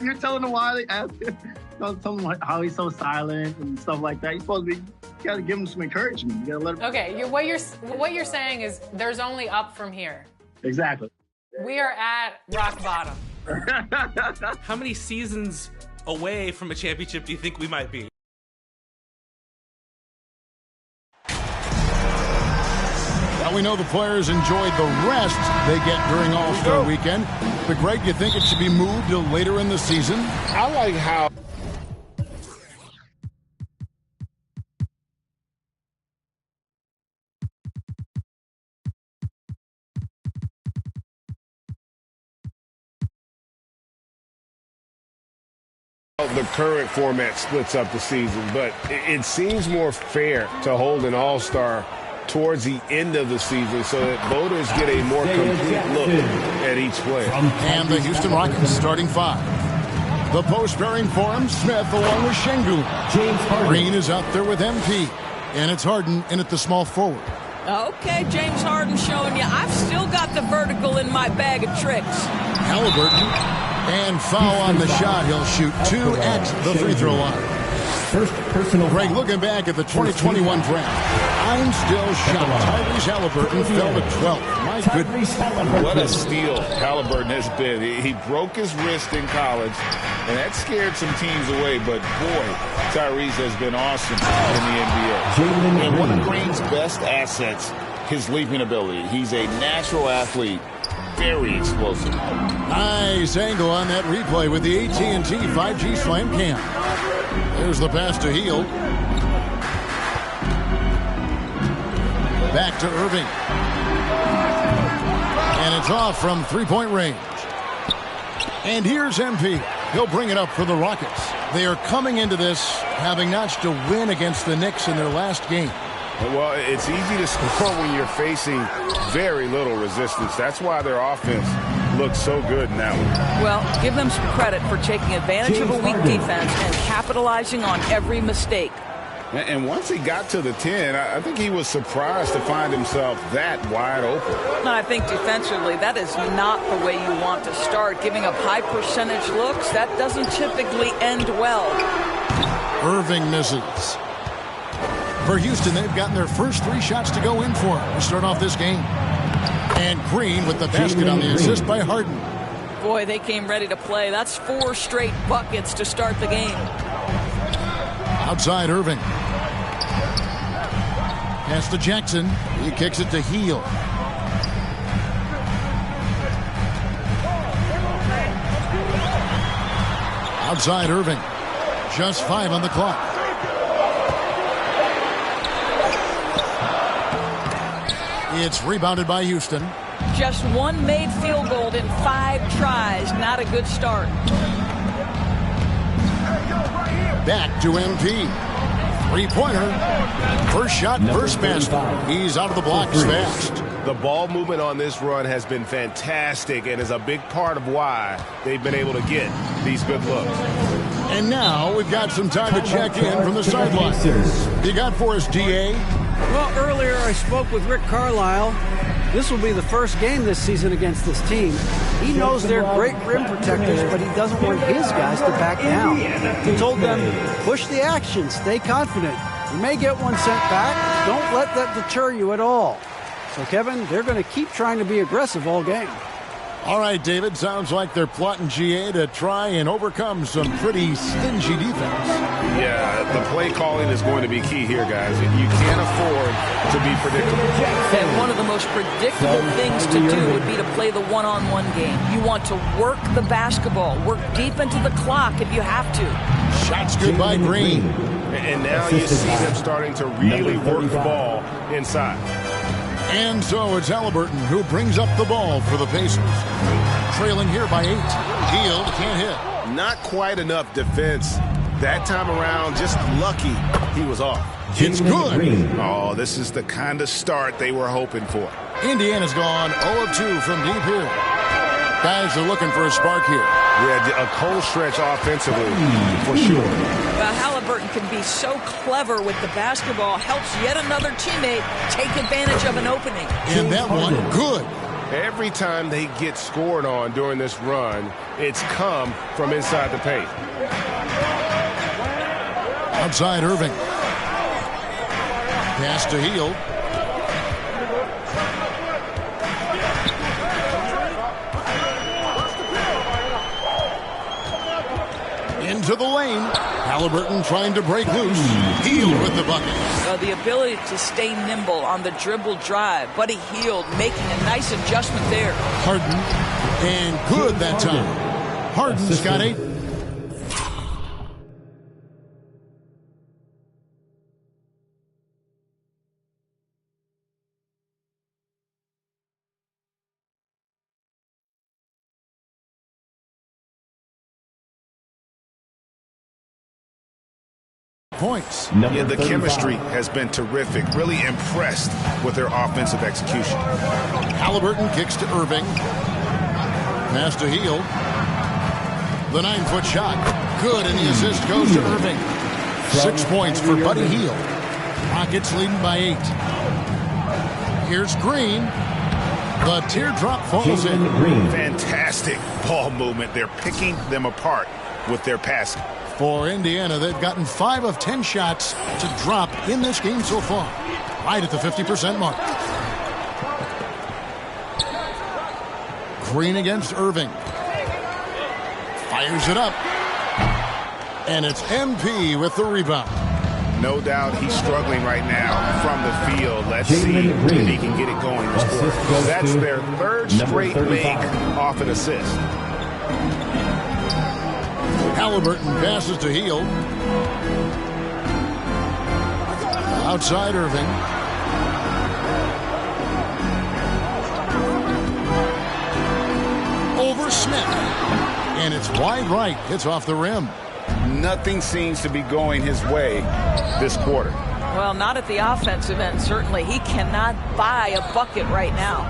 You're telling them why they ask him. Tell them how he's so silent and stuff like that. You're supposed to be. You got to give him some encouragement. You got to let him. Okay, what you're saying is there's only up from here. Exactly. We are at rock bottom. How many seasons away from a championship do you think we might be? Well, we know the players enjoyed the rest they get during All-Star Weekend. But, Greg, you think it should be moved to later in the season? I like how... the current format splits up the season, but it seems more fair to hold an All-Star towards the end of the season so that voters get a more complete look at each player. And the Houston Rockets starting five. The post pairing for him, Smith along with Şengün. Green is out there with MP. And it's Harden in at the small forward. Okay, James Harden showing you I've still got the vertical in my bag of tricks. Halliburton. And foul on the shot. He'll shoot 2 at the free throw line. First personal. Greg, looking back at the 2021 draft, I'm still shocked. Tyrese Halliburton fell to 12th. My goodness. What a steal Halliburton has been. He broke his wrist in college, and that scared some teams away. But, boy, Tyrese has been awesome in the NBA. And one of Green's best assets, his leaping ability. He's a natural athlete. Very explosive. Nice angle on that replay with the AT&T 5G Slam Cam. There's the pass to Hield. Back to Irving. And it's off from three-point range. And here's MP. He'll bring it up for the Rockets. They are coming into this having notched a win against the Knicks in their last game. Well, it's easy to score when you're facing very little resistance. That's why their offense looks so good in that one. Well, give them some credit for taking advantage of a weak defense and capitalizing on every mistake. And once he got to the 10, I think he was surprised to find himself that wide open. I think defensively, that is not the way you want to start. Giving up high percentage looks, that doesn't typically end well. Irving misses. For Houston, they've gotten their first 3 shots to go in for him to start off this game. And Green with the basket on the assist by Harden. Boy, they came ready to play. That's 4 straight buckets to start the game. Outside Irving. Pass to Jackson. He kicks it to Hield. Outside Irving. Just 5 on the clock. It's rebounded by Houston. Just 1 made field goal in 5 tries. Not a good start. Back to MP. 3-pointer. First shot, first basket. He's out of the blocks fast. The ball movement on this run has been fantastic and is a big part of why they've been able to get these good looks. And now we've got some time to check in from the sideline. You got for us, DA? Well, earlier I spoke with Rick Carlisle. This will be the first game this season against this team. He knows they're great rim protectors, but he doesn't want his guys to back down. He told them, push the action, stay confident. You may get 1 sent back. Don't let that deter you at all. So, Kevin, they're going to keep trying to be aggressive all game. All right, David, sounds like they're plotting GA to try and overcome some pretty stingy defense. Yeah, the play calling is going to be key here, guys. You can't afford to be predictable. And one of the most predictable things to do would be to play the one-on-one game. You want to work the basketball, work deep into the clock if you have to. Shots good by Green. And now you see them starting to really work the ball inside. And so it's Halliburton who brings up the ball for the Pacers. Trailing here by 8. Hield can't hit. Not quite enough defense that time around. Just lucky he was off. It's good. Oh, this is the kind of start they were hoping for. Indiana's gone 0 of 2 from deep here. Guys are looking for a spark here. Yeah, a cold stretch offensively for sure. Well, Halliburton can be so clever with the basketball, helps yet another teammate take advantage of an opening. And that one, good. Every time they get scored on during this run, it's come from inside the paint. Outside Irving. Pass to Hield. Into the lane. Halliburton trying to break loose. Hield with the bucket. The ability to stay nimble on the dribble drive. Buddy Hield making a nice adjustment there. Harden. And good that time. Harden's got 8. Points. Yeah, the chemistry has been terrific. Really impressed with their offensive execution. Halliburton kicks to Irving. Pass to Hield. The 9-foot shot. Good, and the assist goes to Irving. 6 points for Buddy Hield. Rockets leading by 8. Here's Green. The teardrop falls in. Fantastic ball movement. They're picking them apart with their passing. For Indiana, they've gotten 5 of 10 shots to drop in this game so far. Right at the 50% mark. Green against Irving. Fires it up. And it's MP with the rebound. No doubt he's struggling right now from the field. Let's see if he can get it going this quarter. That's their 3rd straight make off an assist. Halliburton passes to Hield. Outside Irving. Over Smith. And it's wide right. It's off the rim. Nothing seems to be going his way this quarter. Well, not at the offensive end, certainly. He cannot buy a bucket right now.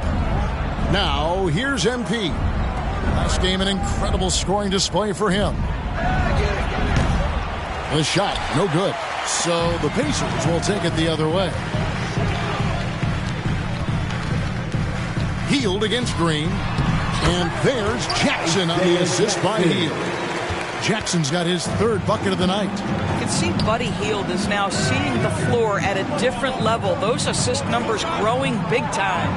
Now, here's MP. Last game, an incredible scoring display for him. The shot, no good. So the Pacers will take it the other way. Hield against Green. And there's Jackson on the assist by Hield. Jackson's got his 3rd bucket of the night. You can see Buddy Hield is now seeing the floor at a different level. Those assist numbers growing big time.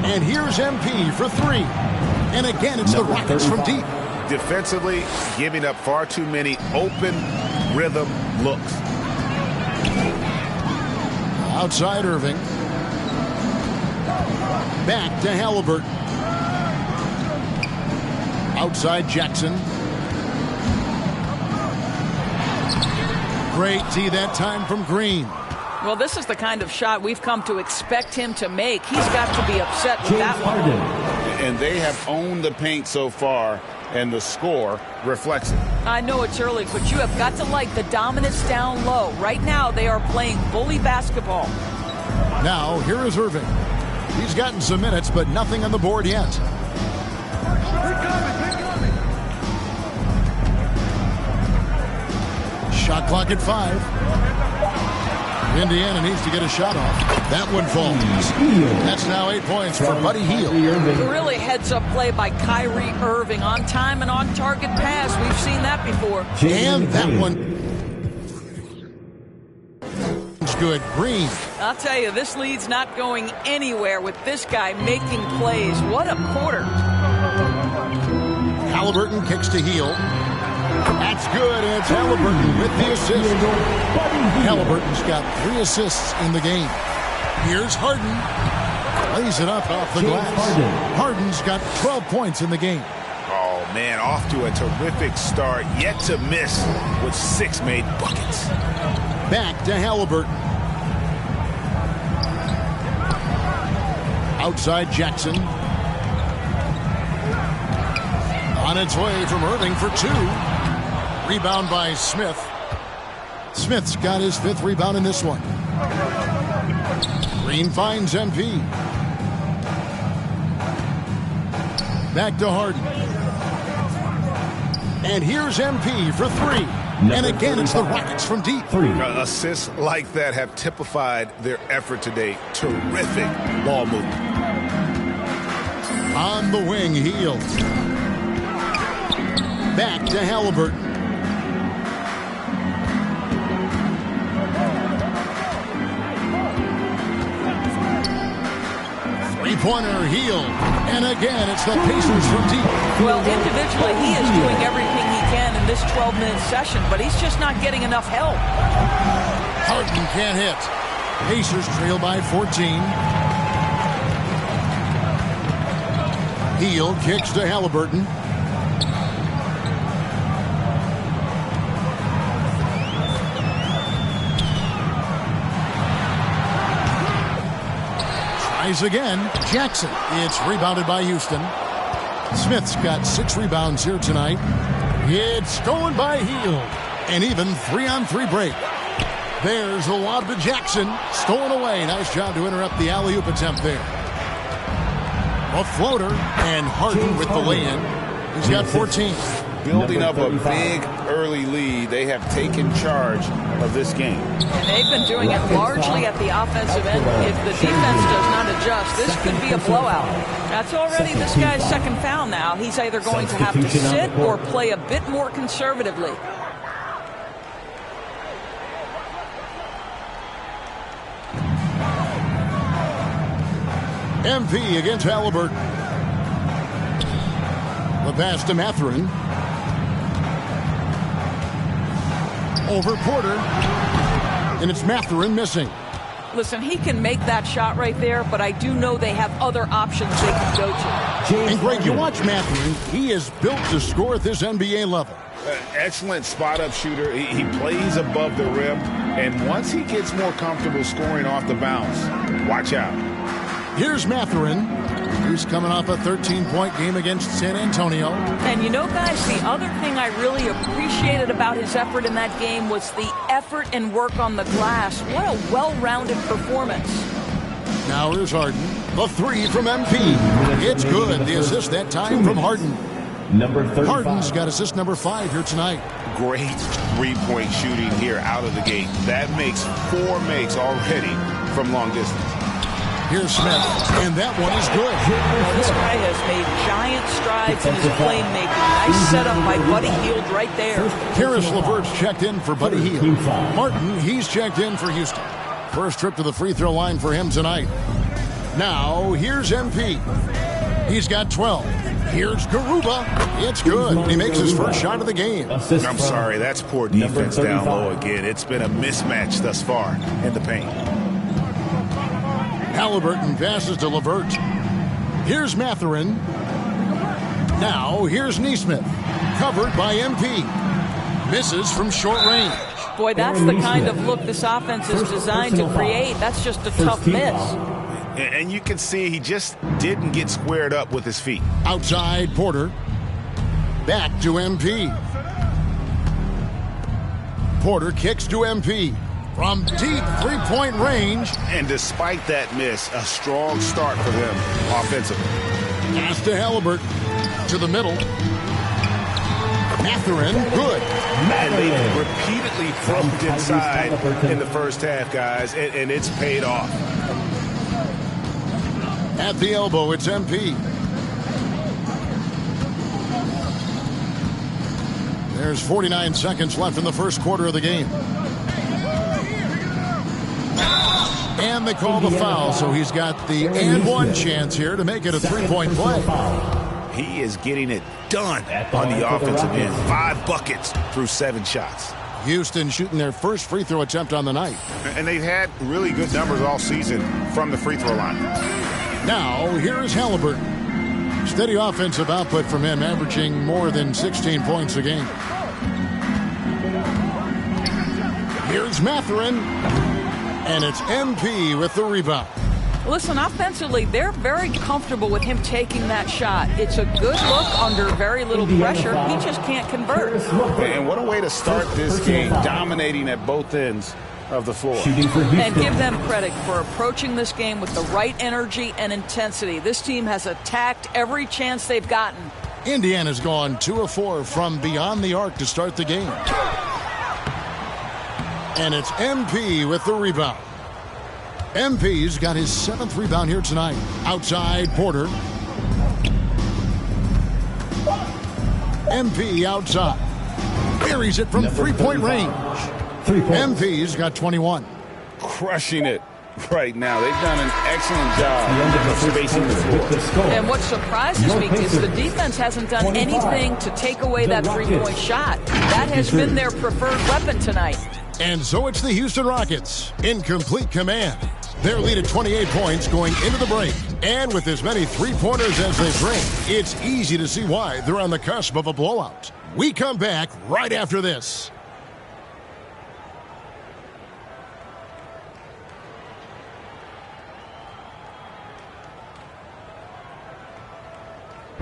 And here's MP for 3. And again, it's the Rockets from deep. Defensively, giving up far too many open rhythm looks. Outside Irving. Back to Halliburton. Outside Jackson. Great D that time from Green. Well, this is the kind of shot we've come to expect him to make. He's got to be upset with that one. And they have owned the paint so far, and the score reflects it. I know it's early, but you have got to like the dominance down low. Right now, they are playing bully basketball. Now, here is Irving. He's gotten some minutes, but nothing on the board yet. Shot clock at 5. Indiana needs to get a shot off. That one falls. That's now 8 points for Buddy Hield. Really heads-up play by Kyrie Irving. On time and on target pass. We've seen that before. And that one. It's good. Green. I'll tell you, this lead's not going anywhere with this guy making plays. What a quarter. Halliburton kicks to Hield. That's good, and it's Halliburton with the assist. Halliburton's got 3 assists in the game. Here's Harden. Lays it up off the glass. Harden's got 12 points in the game. Oh, man, off to a terrific start. Yet to miss with 6 made buckets. Back to Halliburton. Outside Jackson. On its way from Irving for 2. Rebound by Smith. Smith's got his 5th rebound in this one. Green finds MP. Back to Harden. And here's MP for 3. And again, it's the Rockets from deep. Assists like that have typified their effort today. Terrific ball movement. On the wing, Hield. Back to Halliburton. Three-pointer, Hield. And again, it's the Pacers from deep. Well, individually, he is doing everything he can in this 12-minute session, but he's just not getting enough help. Harden can't hit. Pacers trail by 14. Hield kicks to Halliburton. Tries again. Jackson. It's rebounded by Houston. Smith's got 6 rebounds here tonight. It's stolen by Hield. An even 3-on-3 break. There's a lob to Jackson. Stolen away. Nice job to interrupt the alley-oop attempt there. A floater, and Harden with the lay-in. He's got 14. Building up a big early lead, they have taken charge of this game. And they've been doing it largely at the offensive end. If the defense does not adjust, this could be a blowout. That's already this guy's second foul now. He's either going to have to sit or play a bit more conservatively. MP against Halliburton. The pass to Mathurin. Over Porter. And it's Mathurin missing. Listen, he can make that shot right there, but I do know they have other options they can go to. And Greg, you watch Mathurin. He is built to score at this NBA level. Excellent spot-up shooter. He plays above the rim, and once he gets more comfortable scoring off the bounce, watch out. Here's Mathurin. He's coming off a 13-point game against San Antonio. And you know, guys, the other thing I really appreciated about his effort in that game was the effort and work on the glass. What a well-rounded performance. Now here's Harden. The 3 from MP. It's good. The assist that time from Harden. Number 35. Harden's got assist number 5 here tonight. Great three-point shooting here out of the gate. That makes 4 makes already from long distance. Here's Smith, and that one is good. Well, this guy has made giant strides in his playmaking. Nice setup by Buddy Hield right there. Karis LeVert's checked in for Buddy Hield. Martin, he's checked in for Houston. First trip to the free throw line for him tonight. Now, here's MP. He's got 12. Here's Garuba. It's good. He makes his first shot of the game. I'm sorry, that's poor defense down low again. It's been a mismatch thus far in the paint. Halliburton passes to LeVert. Here's Mathurin. Now, here's Nesmith. Covered by MP. Misses from short range. Boy, that's the kind of look this offense is designed to create. That's just a tough miss. And you can see he just didn't get squared up with his feet. Outside, Porter. Back to MP. Porter kicks to MP. From deep three-point range. And despite that miss, a strong start for them offensively. Pass to Halliburton. To the middle. Mathurin, good. And they repeatedly broke inside in the first half, guys, and it's paid off. At the elbow, it's MP. There's 49 seconds left in the first quarter of the game. And they call the foul, so he's got the and one chance here to make it a three-point play. He is getting it done on the offensive end. 5 buckets through 7 shots. Houston shooting their first free throw attempt on the night. And they've had really good numbers all season from the free throw line. Now, here's Halliburton. Steady offensive output from him, averaging more than 16 points a game. Here's Mathurin. And it's MP with the rebound. Listen, offensively, they're very comfortable with him taking that shot. It's a good look under very little pressure. He just can't convert. And what a way to start this game, dominating at both ends of the floor. And give them credit for approaching this game with the right energy and intensity. This team has attacked every chance they've gotten. Indiana's gone 2 of 4 from beyond the arc to start the game. And it's MP with the rebound. MP's got his 7th rebound here tonight. Outside, Porter. MP outside. Buries it from three-point range. MP's got 21. Crushing it right now. They've done an excellent job of spacing the floor. And what surprises me is the defense hasn't done anything to take away that three-point shot. That has been their preferred weapon tonight. And so it's the Houston Rockets in complete command. Their lead at 28 points going into the break. And with as many three-pointers as they bring, it's easy to see why they're on the cusp of a blowout. We come back right after this.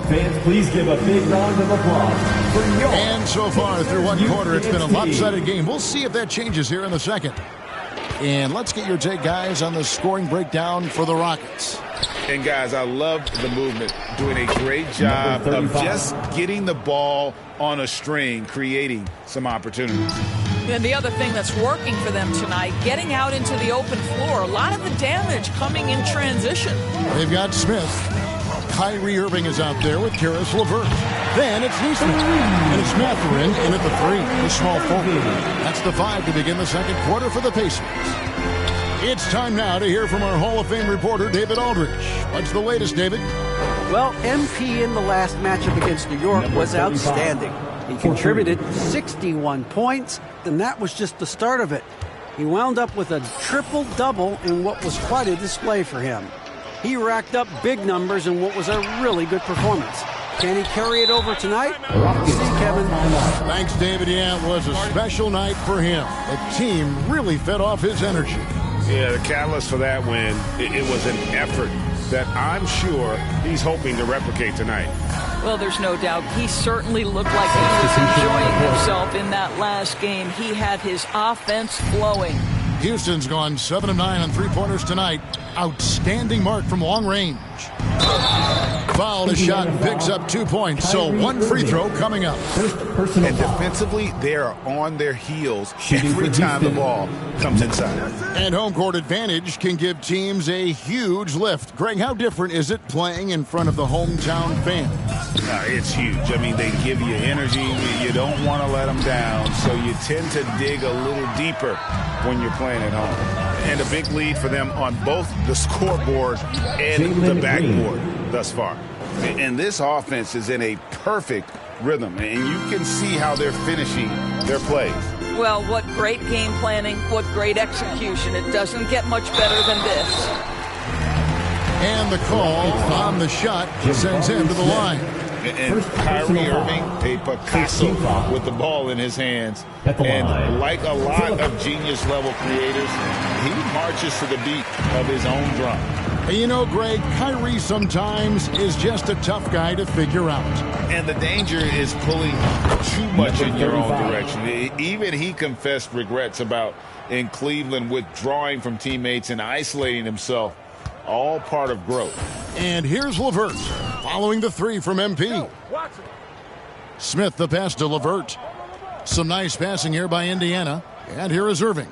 Fans, please give a big round of applause for your... And so far through one quarter, it's been a lopsided game. We'll see if that changes here in the second. And let's get your take, guys, on the scoring breakdown for the Rockets. And, guys, I loved the movement, doing a great job of just getting the ball on a string, creating some opportunities. And the other thing that's working for them tonight, getting out into the open floor. A lot of the damage coming in transition. They've got Smith. Kyrie Irving is out there with Karis LeVert. Then it's Neesmith. And it's Mathurin in at the three, the small forward. That's the 5 to begin the second quarter for the Pacers. It's time now to hear from our Hall of Fame reporter, David Aldridge. What's the latest, David? Well, MP in the last matchup against New York was outstanding. He contributed 61 points, and that was just the start of it. He wound up with a triple-double in what was quite a display for him. He racked up big numbers in what was a really good performance. Can he carry it over tonight? See, Kevin. Thanks, David. Yeah, it was a special night for him. The team really fed off his energy. Yeah, the catalyst for that win, it was an effort that I'm sure he's hoping to replicate tonight. Well, there's no doubt. He certainly looked like he was enjoying himself in that last game. He had his offense flowing. Houston's gone 7 of 9 on three-pointers tonight. Outstanding mark from long range. Fouled a shot and picks up 2 points. So one free throw coming up. And defensively, they are on their heels every time the ball comes inside. And home court advantage can give teams a huge lift. Greg, how different is it playing in front of the hometown fans? It's huge. I mean, they give you energy. You don't want to let them down, so you tend to dig a little deeper when you're playing at home. And a big lead for them on both the scoreboard and the backboard thus far. And this offense is in a perfect rhythm, and you can see how they're finishing their plays. Well, what great game planning, what great execution. It doesn't get much better than this. And the call on the shot sends him to the line. And Kyrie Irving, a Picasso with the ball in his hands. And like a lot of genius-level creators, he marches to the beat of his own drum. You know, Greg, Kyrie sometimes is just a tough guy to figure out. And the danger is pulling too much in your own direction. Even he confessed regrets about in Cleveland withdrawing from teammates and isolating himself. All part of growth. And here's LeVert following the three from MP. Smith the pass to LeVert. Some nice passing here by Indiana. And here is Irving.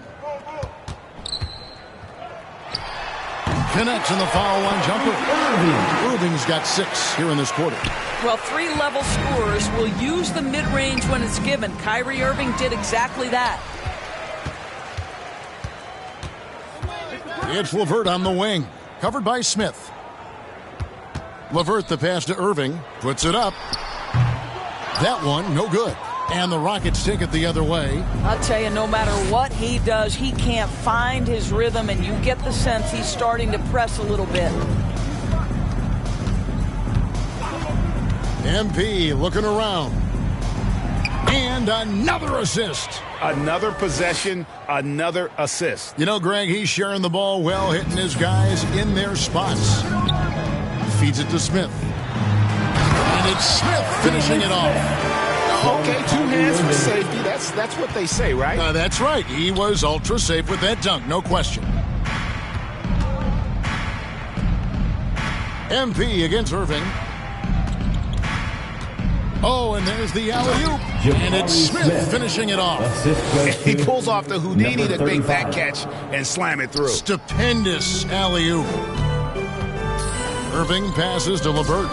Connects in the foul line jumper. Irving's got 6 here in this quarter. Well, 3-level scorers will use the mid-range when it's given. Kyrie Irving did exactly that. It's LeVert on the wing. Covered by Smith. LeVert the pass to Irving. Puts it up. That one, no good. And the Rockets take it the other way. I'll tell you, no matter what he does, he can't find his rhythm, and you get the sense he's starting to press a little bit. MP looking around. And another assist. Another possession, another assist. You know, Greg, he's sharing the ball well, hitting his guys in their spots. Feeds it to Smith. And it's Smith finishing it off. Okay, 2 hands for safety. That's what they say, right? That's right. He was ultra safe with that dunk, no question. MP against Irving. Oh, and there's the alley-oop. And it's Smith finishing it off. He pulls off the Houdini to make that catch and slam it through. Stupendous alley-oop. Irving passes to LeVert.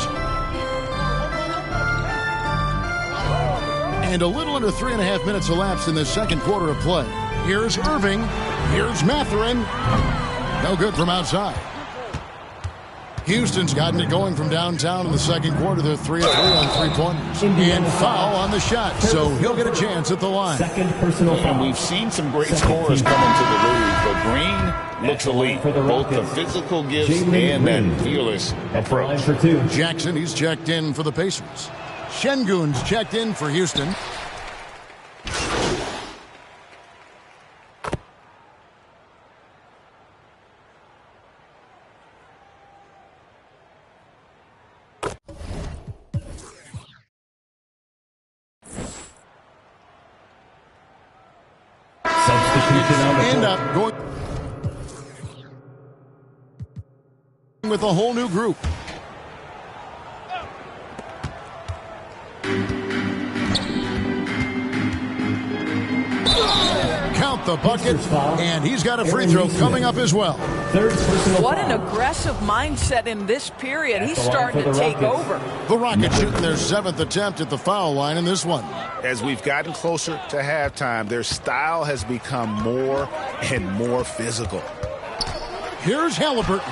And a little under 3.5 minutes elapsed in the second quarter of play. Here's Irving. Here's Mathurin. No good from outside. Houston's gotten it going from downtown in the second quarter. They're 3 of 3 on three-pointers. And foul on the shot, so he'll get a chance at the line. Second personal foul. And we've seen some great scorers come into the league, but Green looks elite. Both the physical gifts and that fearless approach. Jackson, he's checked in for the Pacers. Şengün's checked in for Houston. End up going with a whole new group. Count the bucket, and he's got a free throw coming up as well. What an aggressive mindset in this period. He's starting to take over. The Rockets shooting their 7th attempt at the foul line in this one. As we've gotten closer to halftime, their style has become more and more physical. Here's Halliburton,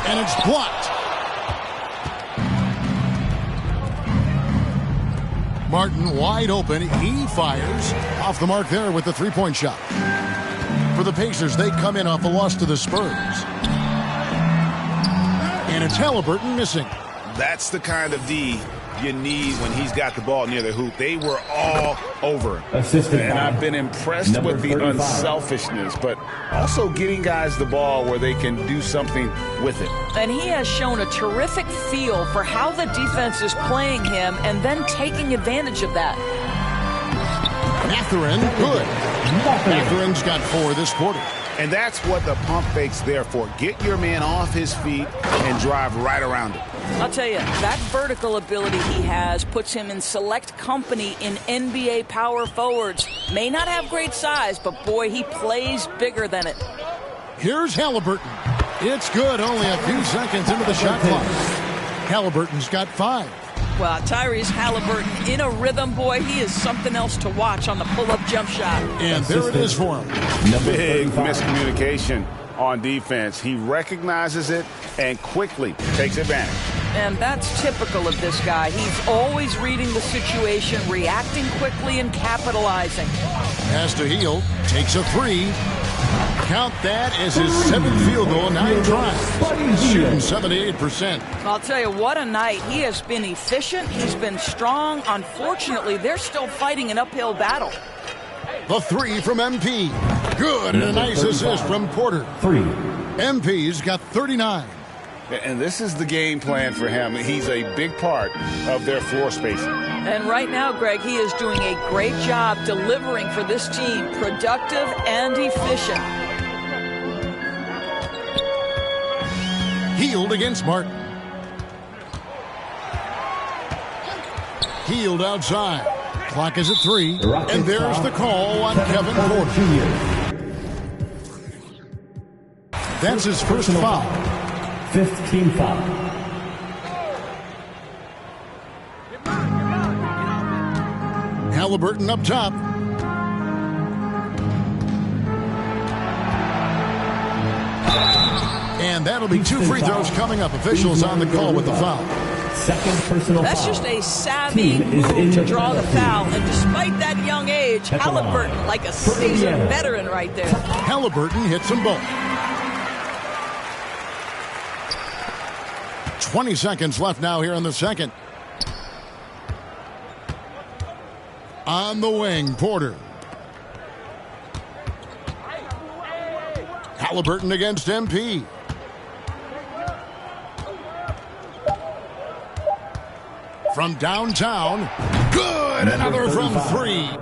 and it's blocked. Martin wide open. He fires off the mark there with the three-point shot. For the Pacers, they come in off a loss to the Spurs. And it's Halliburton missing. That's the kind of D you need when he's got the ball near the hoop. They were all over him. And I've been impressed with the unselfishness, but also getting guys the ball where they can do something with it. And he has shown a terrific feel for how the defense is playing him and then taking advantage of that. Mathurin, good. Mathurin's got 4 this quarter. And that's what the pump fake's there for. Get your man off his feet and drive right around him. I'll tell you, that vertical ability he has puts him in select company in NBA power forwards. May not have great size, but boy, he plays bigger than it. Here's Halliburton. It's good, only a few seconds into the shot clock. Halliburton's got 5. Well, Tyrese Halliburton in a rhythm, boy, he is something else to watch on the pull-up jump shot. And there it is for him. Big miscommunication on defense. He recognizes it and quickly takes advantage. And that's typical of this guy. He's always reading the situation, reacting quickly, and capitalizing. Pass to Hield, takes a 3. Count that as his 7th field goal, 9 tries. Shooting 78%. I'll tell you, what a night. He has been efficient. He's been strong. Unfortunately, they're still fighting an uphill battle. The 3 from MP. Good, and a nice assist from Porter. 3. MP's got 39. And this is the game plan for him. He's a big part of their floor spacing. And right now, Greg, he is doing a great job delivering for this team. Productive and efficient. Hield against Martin. Hield outside. Clock is at 3. And there's the call on Kevin Porter. That's his first foul. 5th team foul. Halliburton up top. And that'll be 2 free throws coming up. Officials on the call with the foul. Second personal foul. That's just a savvy move to draw the foul. And despite that young age, Halliburton, like a seasoned veteran right there. Halliburton hits them both. 20 seconds left now here in the second. On the wing, Porter. Halliburton against MP. From downtown. Good! Another from 3.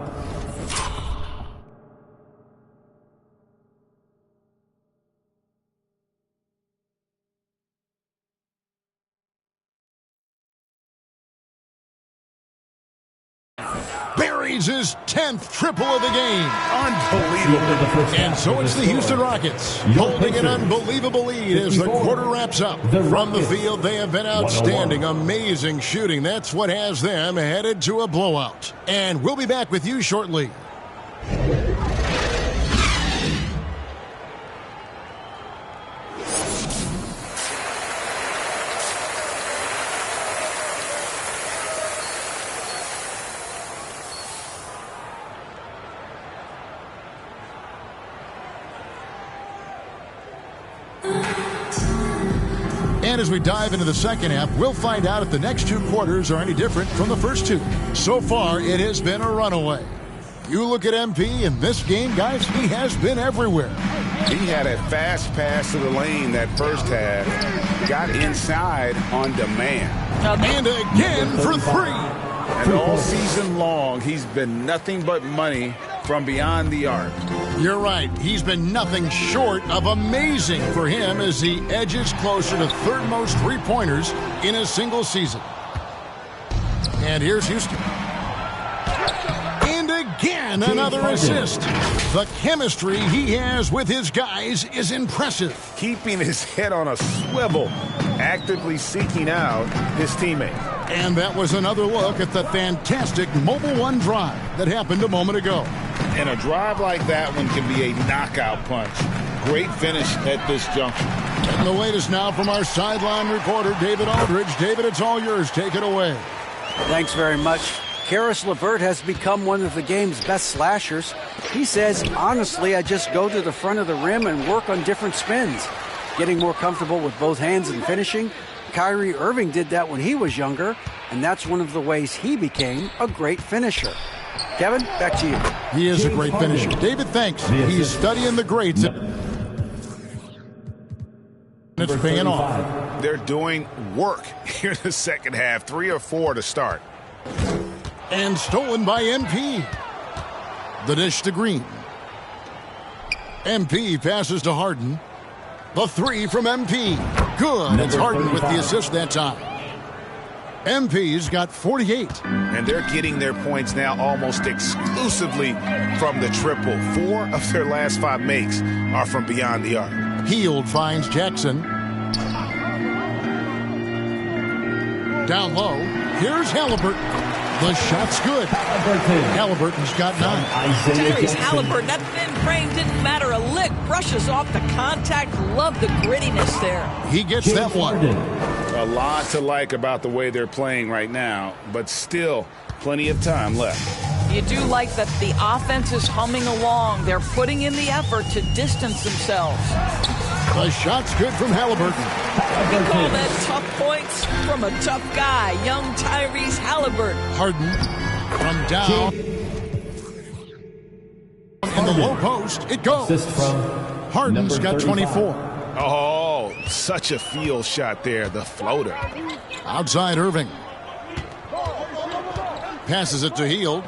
sees his 10th triple of the game. Unbelievable. And so it's the Houston Rockets holding an unbelievable lead as the quarter wraps up. From the field, they have been outstanding. Amazing shooting. That's what has them headed to a blowout. And we'll be back with you shortly. And as we dive into the second half, we'll find out if the next two quarters are any different from the first two. So far, it has been a runaway. You look at MP in this game, guys, he has been everywhere. He had a fast pass to the lane that first half. Got inside on demand. And again for three. And all season long, he's been nothing but money from beyond the arc. You're right. He's been nothing short of amazing for him as he edges closer to third most three-pointers in a single season. And here's Houston. And again, another assist. The chemistry he has with his guys is impressive. Keeping his head on a swivel, actively seeking out his teammate. And that was another look at the fantastic Mobile One drive that happened a moment ago. And a drive like that one can be a knockout punch. Great finish at this juncture. And the latest now from our sideline reporter, David Aldridge. David, it's all yours. Take it away. Thanks very much. Karis LeVert has become one of the game's best slashers. He says, honestly, I just go to the front of the rim and work on different spins. Getting more comfortable with both hands and finishing. Kyrie Irving did that when he was younger, and that's one of the ways he became a great finisher. Kevin, back to you. He is a great finisher. David, thanks. He's studying the greats. It's paying off. They're doing work here in the second half. 3 or 4 to start. And stolen by MP. The dish to Green. MP passes to Harden. The three from MP. Good. It's Harden with the assist that time. MP's got 48. And they're getting their points now almost exclusively from the triple. 4 of their last 5 makes are from beyond the arc. Hield finds Jackson. Down low. Here's Halliburton. The shot's good. Halliburton's got 9. Tyrese Halliburton, that thin frame didn't matter a lick. Brushes off the contact. Love the grittiness there. He gets that one. A lot to like about the way they're playing right now, but still plenty of time left. You do like that the offense is humming along. They're putting in the effort to distance themselves. The shot's good from Halliburton. We call that tough points from a tough guy, young Tyrese Halliburton. Harden from down in the low post. It goes. Harden's got 24. Oh, such a field shot there, the floater. Outside Irving. Passes it to Hield.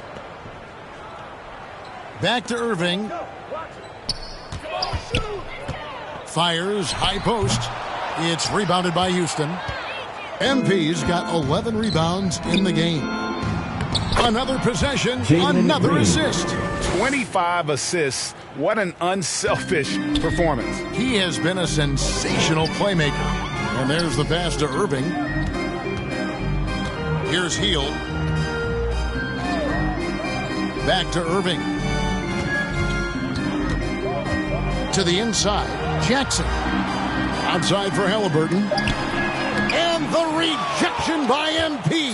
Back to Irving. Fires, high post. It's rebounded by Houston. MP's got 11 rebounds in the game. Another possession, another assist. 25 assists. What an unselfish performance. He has been a sensational playmaker. And there's the pass to Irving. Here's Hield. Back to Irving. To the inside. Jackson. Outside for Halliburton. And the rejection by MP.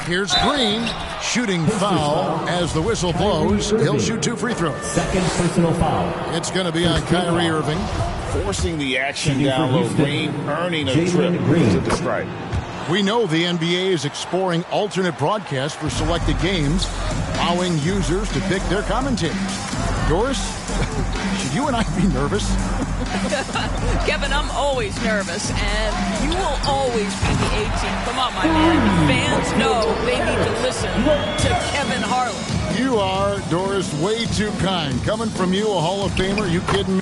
Here's Green. Shooting foul as the whistle blows. He'll shoot 2 free throws. Second personal foul. It's going to be on Kyrie Irving. Forcing the action down low. Green earning a trip to the stripe. We know the NBA is exploring alternate broadcasts for selected games, allowing users to pick their commentators. Doris, should you and I be nervous? Kevin, I'm always nervous, and you will always be the A-team. Come on, my man. Fans know they need to listen to Kevin Harlan. You are, Doris, way too kind. Coming from you, a Hall of Famer. You kidding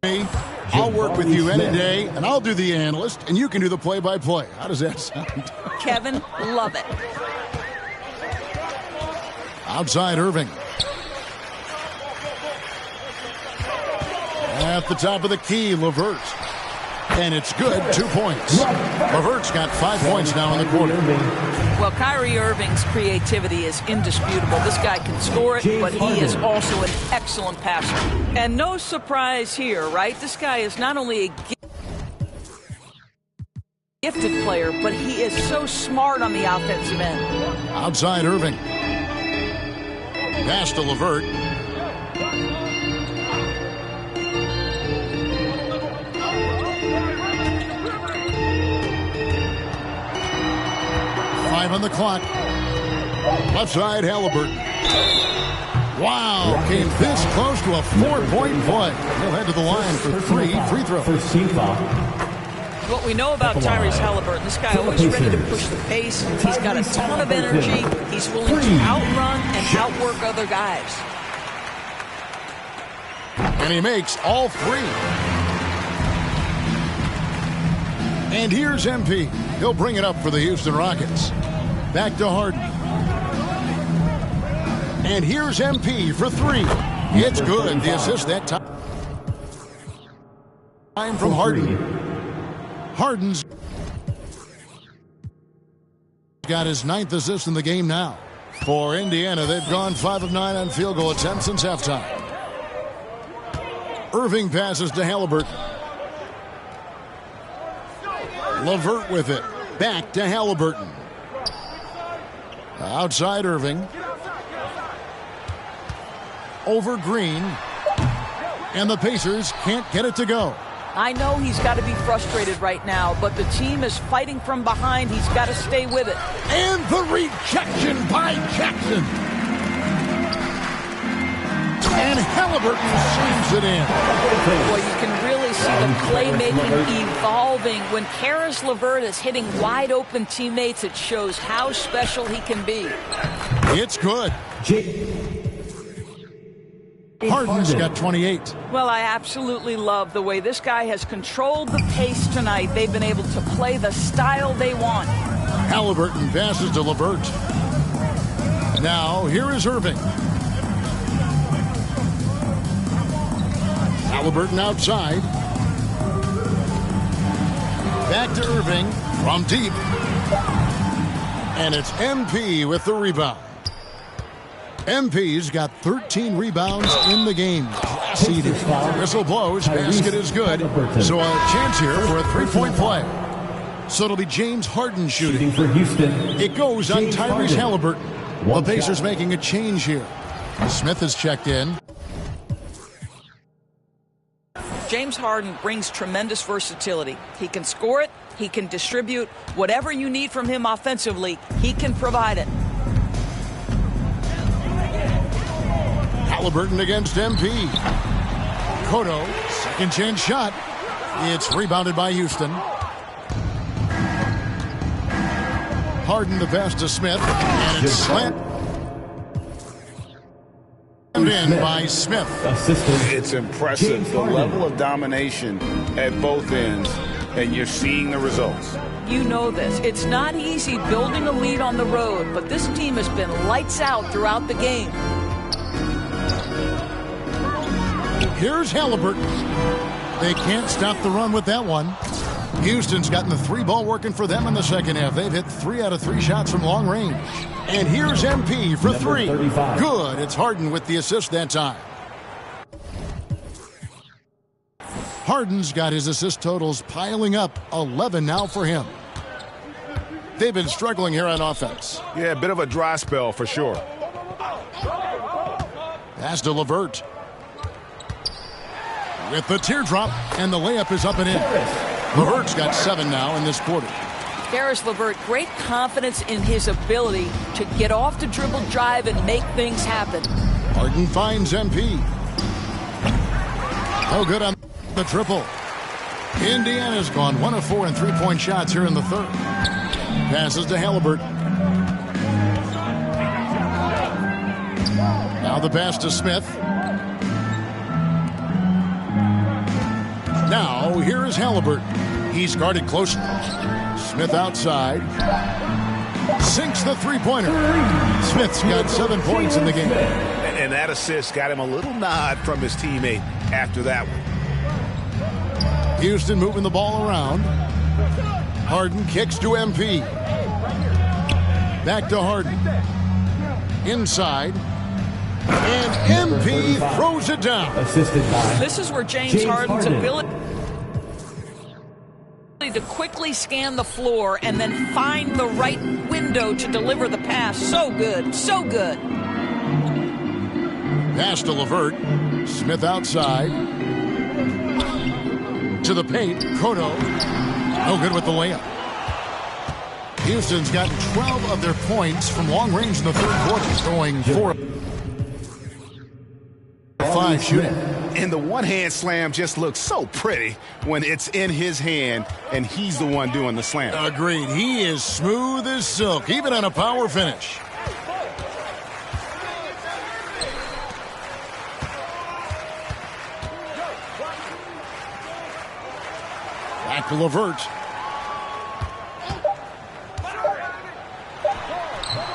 me? I'll work with with you any day, and I'll do the analyst, and you can do the play-by-play. How does that sound? Kevin, love it. Outside Irving. At the top of the key, LeVert. And it's good, 2 points. LeVert's got 5 points now in the quarter. Well, Kyrie Irving's creativity is indisputable. This guy can score it, but he is also an excellent passer. And no surprise here, right? This guy is not only a gifted player, but he is so smart on the offensive end. Outside Irving. Pass to LeVert. Five on the clock. Left side, Halliburton. Wow, came this close to a 4-point play. He'll head to the line for 3 free throws. First team foul. What we know about Tyrese Halliburton, this guy always ready to push the pace. He's got a ton of energy. He's willing to outrun and outwork other guys. And he makes all 3. And here's MP. He'll bring it up for the Houston Rockets. Back to Harden. And here's MP for 3. It's good. The assist that time from Harden. Harden's got his 9th assist in the game now. For Indiana, they've gone 5 of 9 on field goal attempts since halftime. Irving passes to Halliburton. LeVert with it. Back to Halliburton. Outside Irving. Over Green. And the Pacers can't get it to go. I know he's got to be frustrated right now, but the team is fighting from behind. He's got to stay with it. And the rejection by Jackson. And Halliburton slams it in. Boy, you can really see the playmaking evolving. When Caris LeVert is hitting wide open teammates, it shows how special he can be. It's good. Harden's got 28. Well, I absolutely love the way this guy has controlled the pace tonight. They've been able to play the style they want. Halliburton passes to LeVert. Now, here is Irving. Halliburton outside. Back to Irving from deep. And it's MP with the rebound. MP's got 13 rebounds in the game. Whistle blows, basket is good. So a chance here for a 3-point play. So it'll be James Harden shooting. For Houston. It goes on Tyrese Halliburton. The Pacers making a change here. Smith has checked in. James Harden brings tremendous versatility. He can score it. He can distribute. Whatever you need from him offensively, he can provide it. Halliburton against MP. Cotto, second chance shot. It's rebounded by Houston. Harden the pass to Smith. And it's slant. In by Smith. It's impressive, the level of domination at both ends, and you're seeing the results. You know this. It's not easy building a lead on the road, but this team has been lights out throughout the game. Here's Halliburton. They can't stop the run with that one. Houston's gotten the 3-ball working for them in the second half. They've hit 3 out of 3 shots from long range. And here's MP for 3. Good. It's Harden with the assist that time. Harden's got his assist totals piling up. 11 now for him. They've been struggling here on offense. Yeah, a bit of a dry spell for sure. Pass to LeVert. With the teardrop, and the layup is up and in. LeVert's got 7 now in this quarter. Caris LeVert, great confidence in his ability to get off the dribble drive and make things happen. Harden finds MP. Oh, good on the triple. Indiana's gone 1 of 4 in 3-point shots here in the third. Passes to Halliburton. Now the pass to Smith. Now, here is Halliburton. He's guarded closely. Smith outside. Sinks the three-pointer. Smith's got 7 points in the game. And that assist got him a little nod from his teammate after that one. Houston moving the ball around. Harden kicks to MP. Back to Harden. Inside. And MP throws it down. This is where James Harden's ability to quickly scan the floor and then find the right window to deliver the pass. So good. So good. Pass to LeVert. Smith outside. To the paint. Cotto. No good with the layup. Houston's gotten 12 of their points from long range in the third quarter, going 4-5 shooting. And the one-hand slam just looks so pretty when it's in his hand and he's the one doing the slam. Agreed. He is smooth as silk, even on a power finish. Back to LeVert.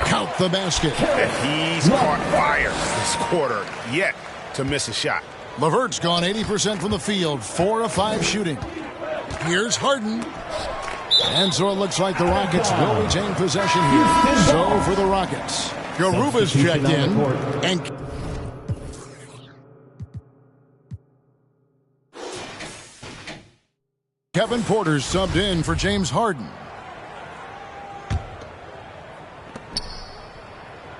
Count the basket. And he's caught fire this quarter yet to miss a shot. LeVert's gone 80% from the field, 4 of 5 shooting. Here's Harden. And so it looks like the Rockets will retain possession here. So for the Rockets, Garuba's checked in. And Kevin Porter's subbed in for James Harden.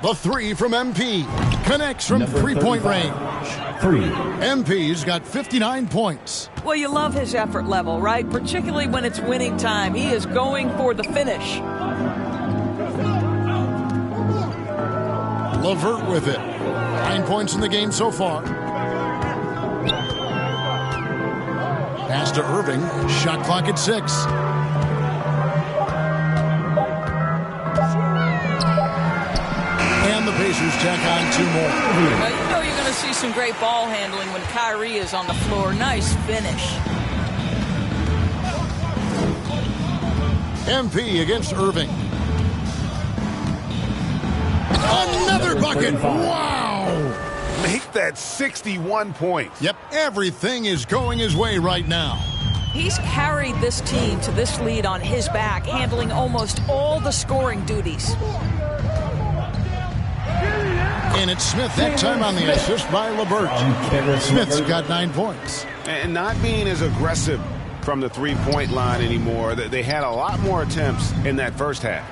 The three from MP. Connects from three-point range. MP's got 59 points. Well, you love his effort level, right? Particularly when it's winning time. He is going for the finish. LeVert with it. 9 points in the game so far. Pass to Irving. Shot clock at 6. And the Pacers tack on 2 more. Well, you know you're going to see some great ball handling when Kyrie is on the floor. Nice finish. MP against Irving. Another bucket. Wow. Make that 61 points. Yep, everything is going his way right now. He's carried this team to this lead on his back, handling almost all the scoring duties. And it's Smith that time on the assist by LeVert. Smith's got 9 points. And not being as aggressive from the three-point line anymore. They had a lot more attempts in that first half.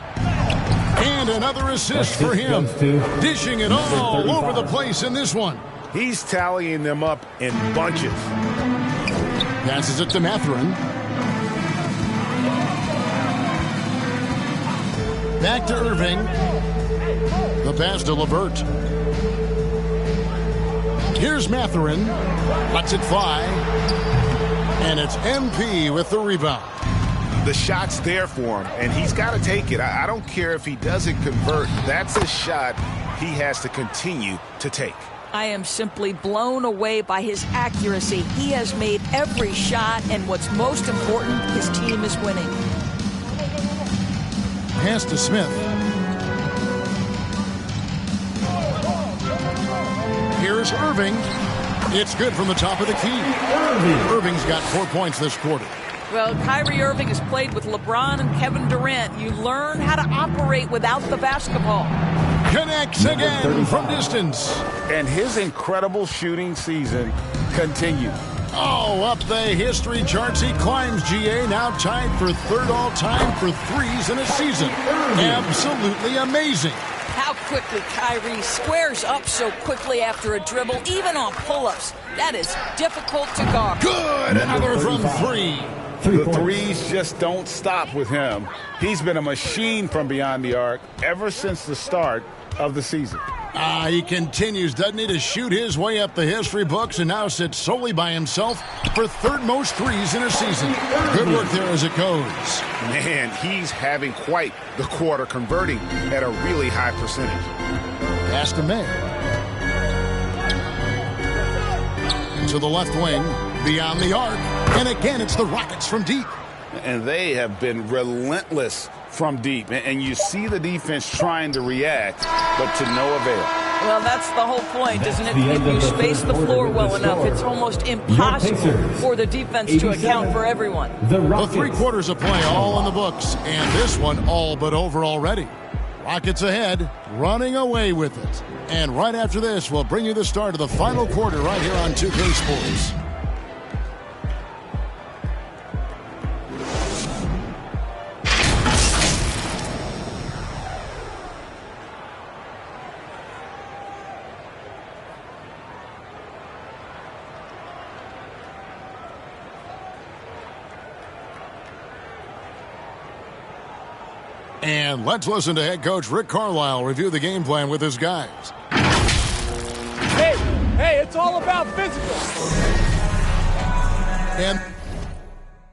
And another assist for him. Dishing it all over the place in this one. He's tallying them up in bunches. Passes it to Mathurin. Back to Irving. The pass to LeVert. Here's Mathurin. Lets it fly. And it's MP with the rebound. The shot's there for him, and he's got to take it. I don't care if he doesn't convert. That's a shot he has to continue to take. I am simply blown away by his accuracy. He has made every shot, and what's most important, his team is winning. Pass to Smith. Here's Irving. It's good from the top of the key. Irving's got 4 points this quarter. Well, Kyrie Irving has played with LeBron and Kevin Durant. You learn how to operate without the basketball. Connects again from distance. And his incredible shooting season continues. Oh, up the history charts he climbs, GA. Now tied for 3rd all-time for threes in a season. Absolutely amazing. How quickly Kyrie squares up so quickly after a dribble, even on pull-ups. That is difficult to guard. Good. Another from 3. The threes just don't stop with him. He's been a machine from beyond the arc ever since the start of the season. He continues, doesn't he, to shoot his way up the history books and now sits solely by himself for 3rd most threes in a season. Good work there as it goes. Man, he's having quite the quarter, converting at a really high percentage. Pass to May. To the left wing. beyond the arc. And again, it's the Rockets from deep. And they have been relentless from deep. And you see the defense trying to react, but to no avail. Well, that's the whole point, isn't it? If you space the floor well enough, it's almost impossible for the defense to account for everyone. The 3 quarters of play all in the books, and this one all but over already. Rockets ahead, running away with it. And right after this, we'll bring you the start of the final quarter right here on 2K Sports. And let's listen to head coach Rick Carlisle review the game plan with his guys. Hey, it's all about physical. And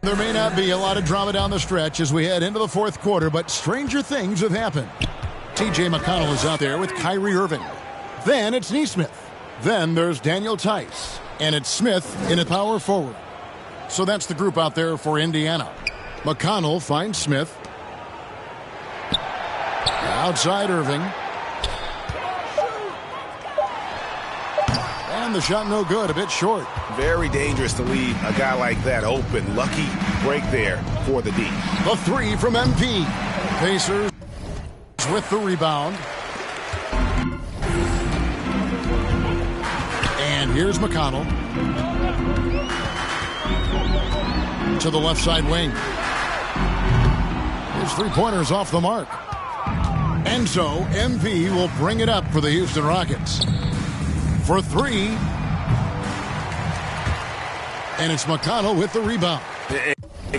there may not be a lot of drama down the stretch as we head into the 4th quarter, but stranger things have happened. T.J. McConnell is out there with Kyrie Irving. Then it's Nesmith. Then there's Daniel Tice. And it's Smith in a power forward. So that's the group out there for Indiana. McConnell finds Smith. Outside Irving. And the shot no good, a bit short. Very dangerous to leave a guy like that open. Lucky break there for the D. The 3 from MP. Pacers with the rebound. And here's McConnell. To the left side wing. His 3-pointers off the mark. And so MP will bring it up for the Houston Rockets. For 3. And it's McConnell with the rebound.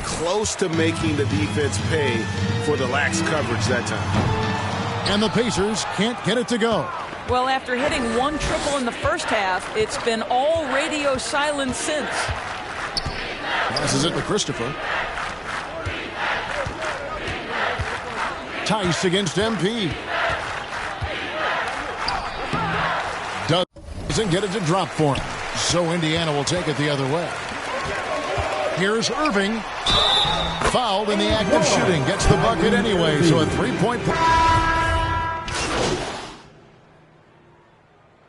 Close to making the defense pay for the lax coverage that time. And the Pacers can't get it to go. Well, after hitting 1 triple in the first half, it's been all radio silence since. Passes it to Christopher. Tice against MP. Doesn't get it to drop for him. So Indiana will take it the other way. Here's Irving. Fouled in the act of shooting. Gets the bucket anyway. So a 3-point play.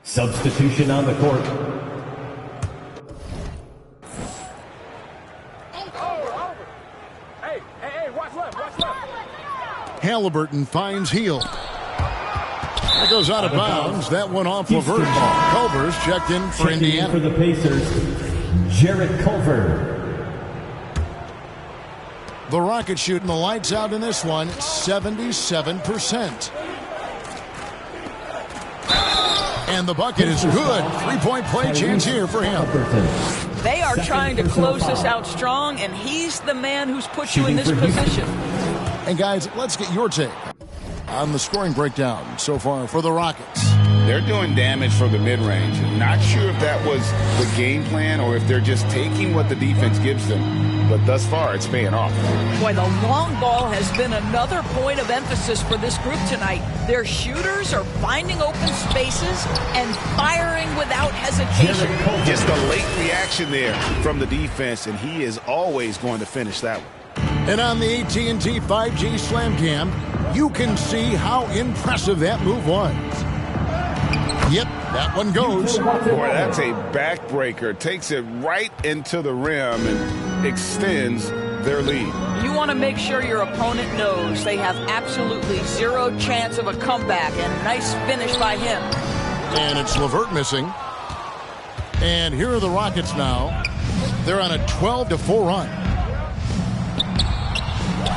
Substitution on the court. Halliburton finds Hield. That goes out of bounds. That one off LeVert. Culver's checked in for Indiana. For the Pacers, Jarrett Culver. The Rockets shooting the lights out in this one, 77%. And the bucket is good. 3-point play chance here for him. They are trying to close this out strong, and he's the man who's put you in this position. And guys, let's get your take on the scoring breakdown so far for the Rockets. They're doing damage from the mid-range. Not sure if that was the game plan or if they're just taking what the defense gives them. But thus far, it's paying off. Boy, the long ball has been another point of emphasis for this group tonight. Their shooters are finding open spaces and firing without hesitation. Just a late reaction there from the defense, and he is always going to finish that one. And on the AT&T 5G Slam Cam, you can see how impressive that move was. Yep, that one goes. Boy, that's a backbreaker. Takes it right into the rim and extends their lead. You want to make sure your opponent knows they have absolutely zero chance of a comeback, and nice finish by him. And it's LeVert missing. And here are the Rockets now. They're on a 12-4 run.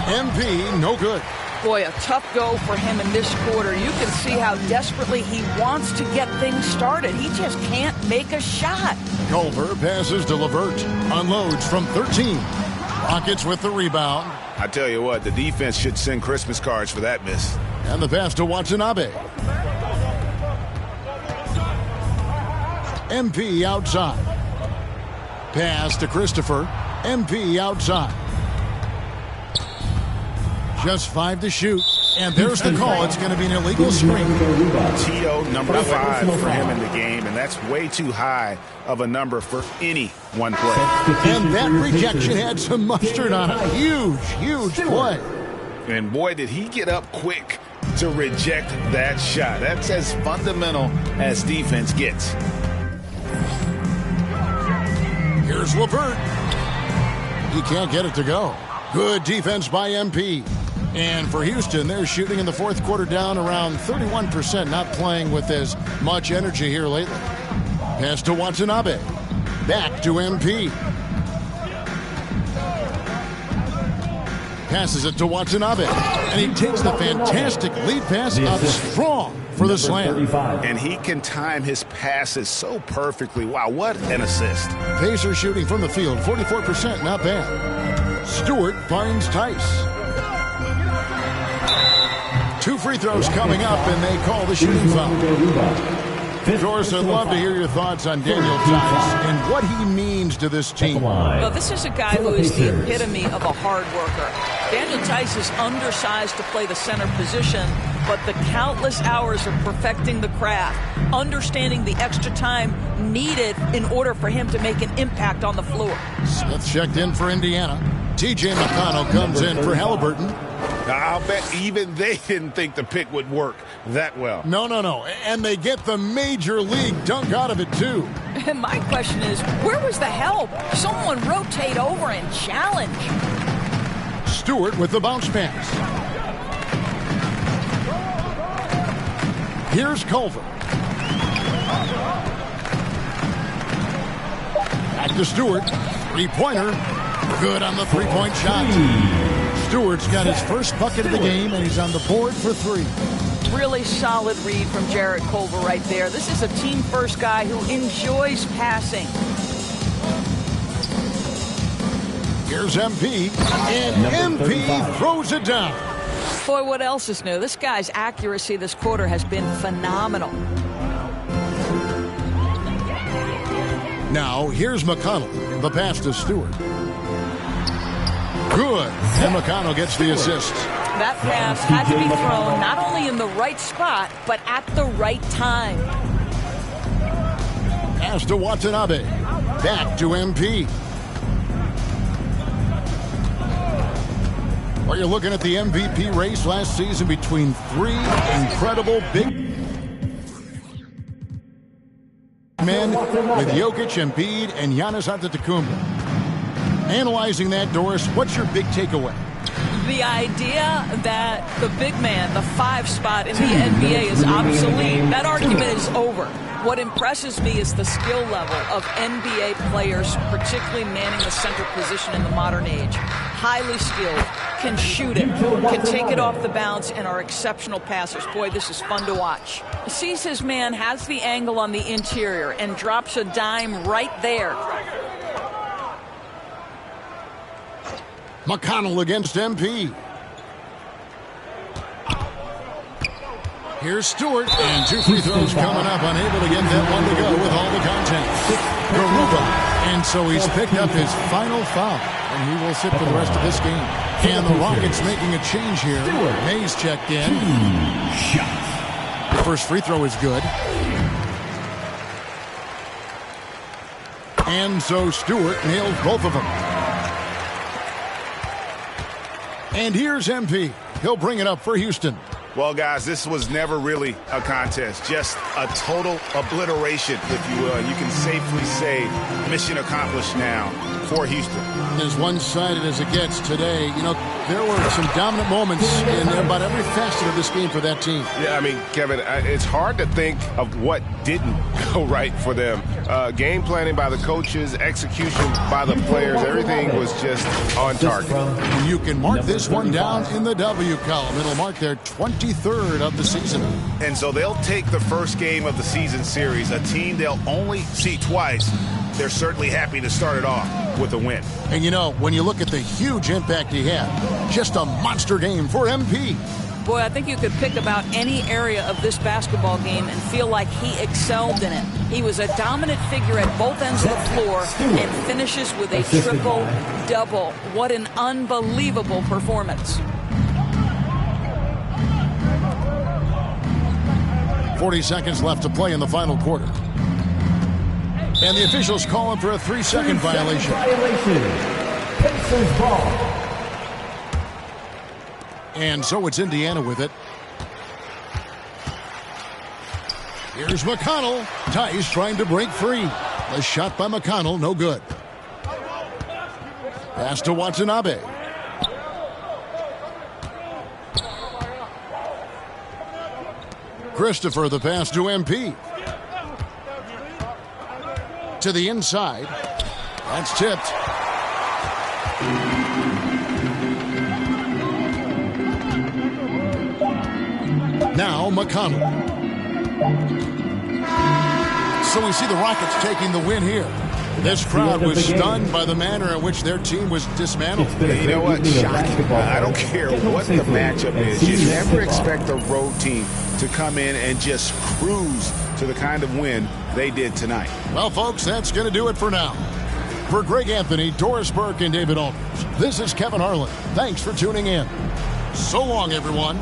MP, no good. Boy, a tough go for him in this quarter. You can see how desperately he wants to get things started. He just can't make a shot. Culver passes to LeVert. Unloads from 13. Rockets with the rebound. I tell you what, the defense should send Christmas cards for that miss. And the pass to Watanabe. MP outside. Pass to Christopher. MP outside. Just 5 to shoot. And there's the call. It's going to be an illegal screen. Tito, number 5 for him in the game, and that's way too high of a number for any one play. And that rejection had some mustard on it. Huge play. And boy, did he get up quick to reject that shot. That's as fundamental as defense gets. Here's LeVert. He can't get it to go. Good defense by MP. And for Houston, they're shooting in the fourth quarter down around 31%, not playing with as much energy here lately. Pass to Watanabe. Back to MP. Passes it to Watanabe. And he takes the fantastic lead pass up strong for the slam. And he can time his passes so perfectly. Wow, what an assist. Pacers shooting from the field, 44%, not bad. Stewart finds Tice. 2 free throws coming up, and they call the shooting foul. Doris, I'd love to hear your thoughts on Daniel Tice and what he means to this team. Well, this is a guy who is the epitome of a hard worker. Daniel Tice is undersized to play the center position, but the countless hours of perfecting the craft, understanding the extra time needed in order for him to make an impact on the floor. Smith checked in for Indiana. T.J. McConnell comes in for Halliburton. I'll bet even they didn't think the pick would work that well. No. And they get the major league dunk out of it, too. And my question is, where was the help? Someone rotate over and challenge. Stewart with the bounce pass. Here's Culver. Back to Stewart. Three-pointer. Good on the three-point shot. Stewart's got his first bucket of the game, and he's on the board for 3. Really solid read from Jarrett Culver right there. This is a team-first guy who enjoys passing. Here's MP, and MP throws it down. Boy, what else is new? This guy's accuracy this quarter has been phenomenal. Now, here's McConnell. The pass to Stewart. Good. And McConnell gets the assist. That pass had to be thrown not only in the right spot, but at the right time. Pass to Watanabe. Back to MP. Well, you're looking at the MVP race last season between 3 incredible big men with Jokic, Embiid, and Giannis Antetokounmpo. Analyzing that, Doris, what's your big takeaway? The idea that the big man, the 5 spot in the NBA is obsolete, that argument is over. What impresses me is the skill level of NBA players, particularly manning the center position in the modern age. Highly skilled, can shoot it, can take it off the bounce, and are exceptional passers. Boy, this is fun to watch. Sees his man, has the angle on the interior, and drops a dime right there. McConnell against MP. Here's Stewart, and 2 free throws coming up, unable to get that one to go with all the contact. Garuba, and so he's picked up his final foul, and he will sit for the rest of this game. And the Rockets making a change here. Mays checked in. The first free throw is good. And so Stewart nails both of them. And here's MP. He'll bring it up for Houston. Well, guys, this was never really a contest, just a total obliteration, if you will. You can safely say mission accomplished now for Houston. As one-sided as it gets today, you know, there were some dominant moments in about every facet of this game for that team. Yeah, I mean, Kevin, it's hard to think of what didn't go right for them. Game planning by the coaches, execution by the players, everything was just on target. You can mark this one down in the W column. It'll mark their 23rd of the season. And so they'll take the first game of the season series, a team they'll only see twice. They're certainly happy to start it off with a win. And you know, when you look at the huge impact he had, just a monster game for MP. Boy, I think you could pick about any area of this basketball game and feel like he excelled in it. He was a dominant figure at both ends of the floor and finishes with a triple-double. What an unbelievable performance. 40 seconds left to play in the final quarter. And the officials call him for a 3-second violation. Pacers ball. And so it's Indiana with it. Here's McConnell. Tice trying to break free. The shot by McConnell, no good. Pass to Watanabe. Christopher, the pass to MP. To the inside. That's tipped. Now McConnell. So we see the Rockets taking the win here. This crowd was stunned by the manner in which their team was dismantled. You know what? Shocking. I don't care what the matchup is. You never expect a road team to come in and just cruise to the kind of win they did tonight. Well, folks, that's going to do it for now. For Greg Anthony, Doris Burke, and David Aldridge, this is Kevin Harlan. Thanks for tuning in. So long, everyone.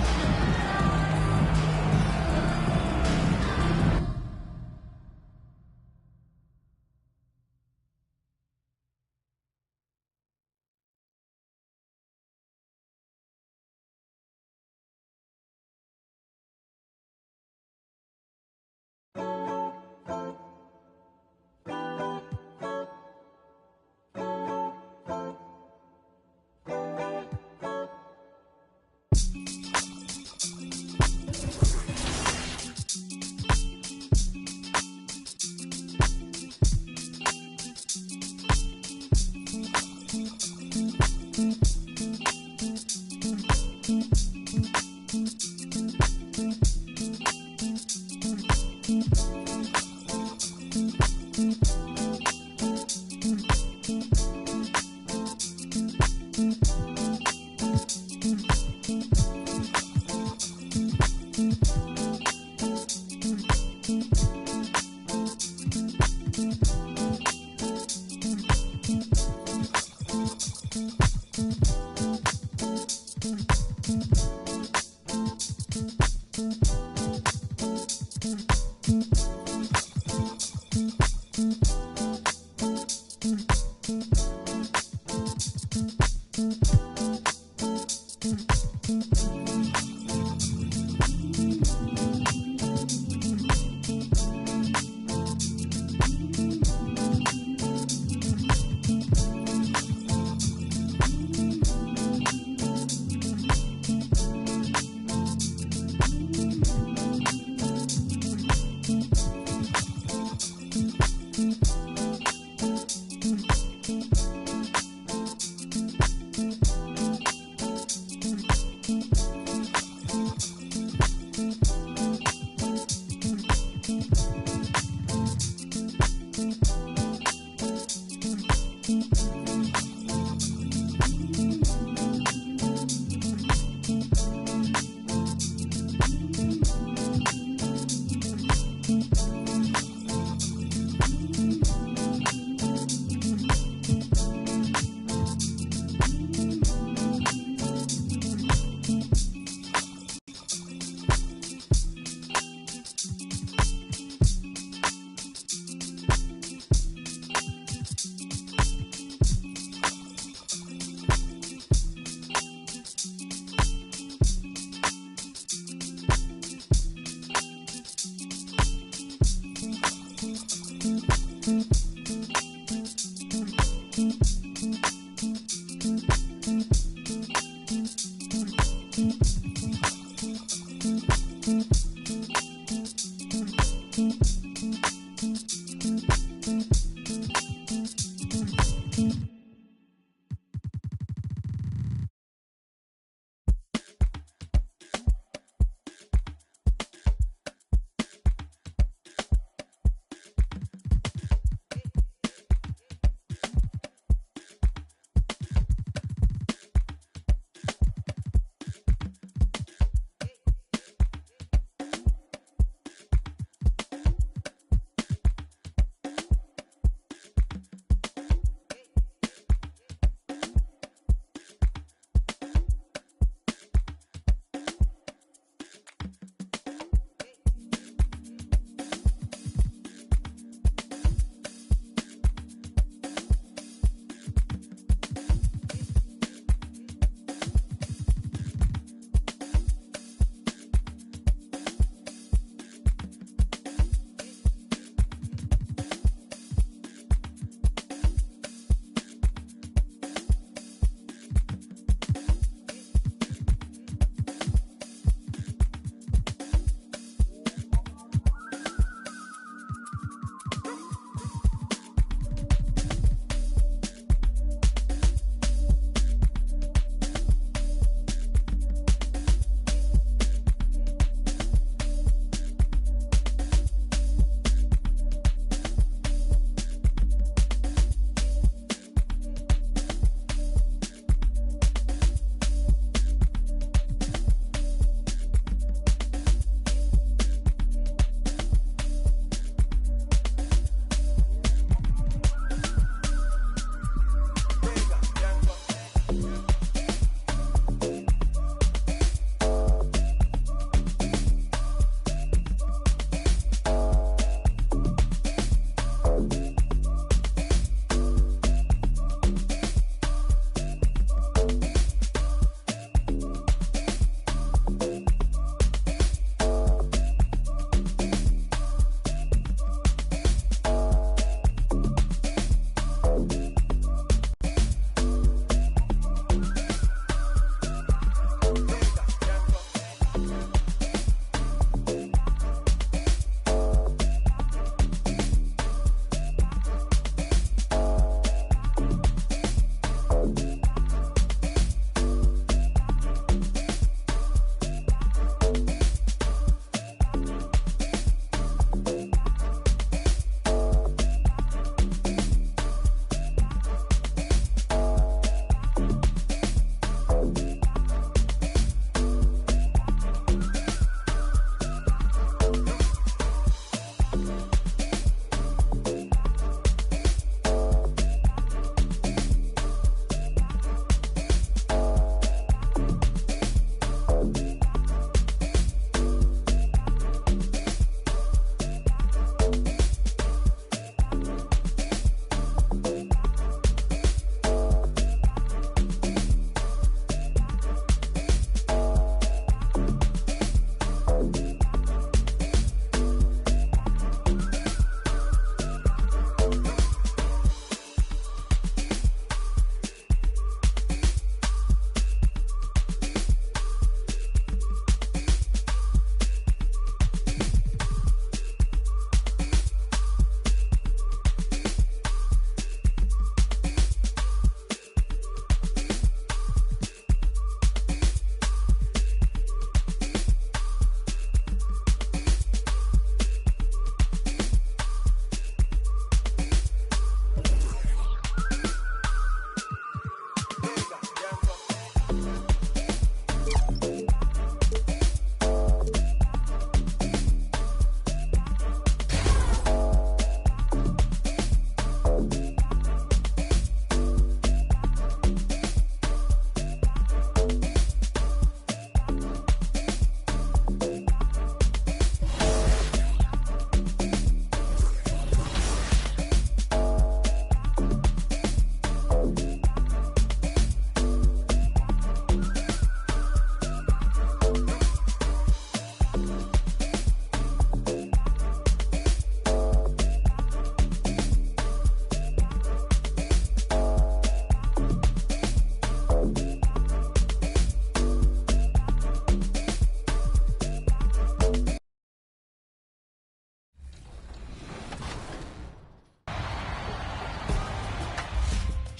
Thank you.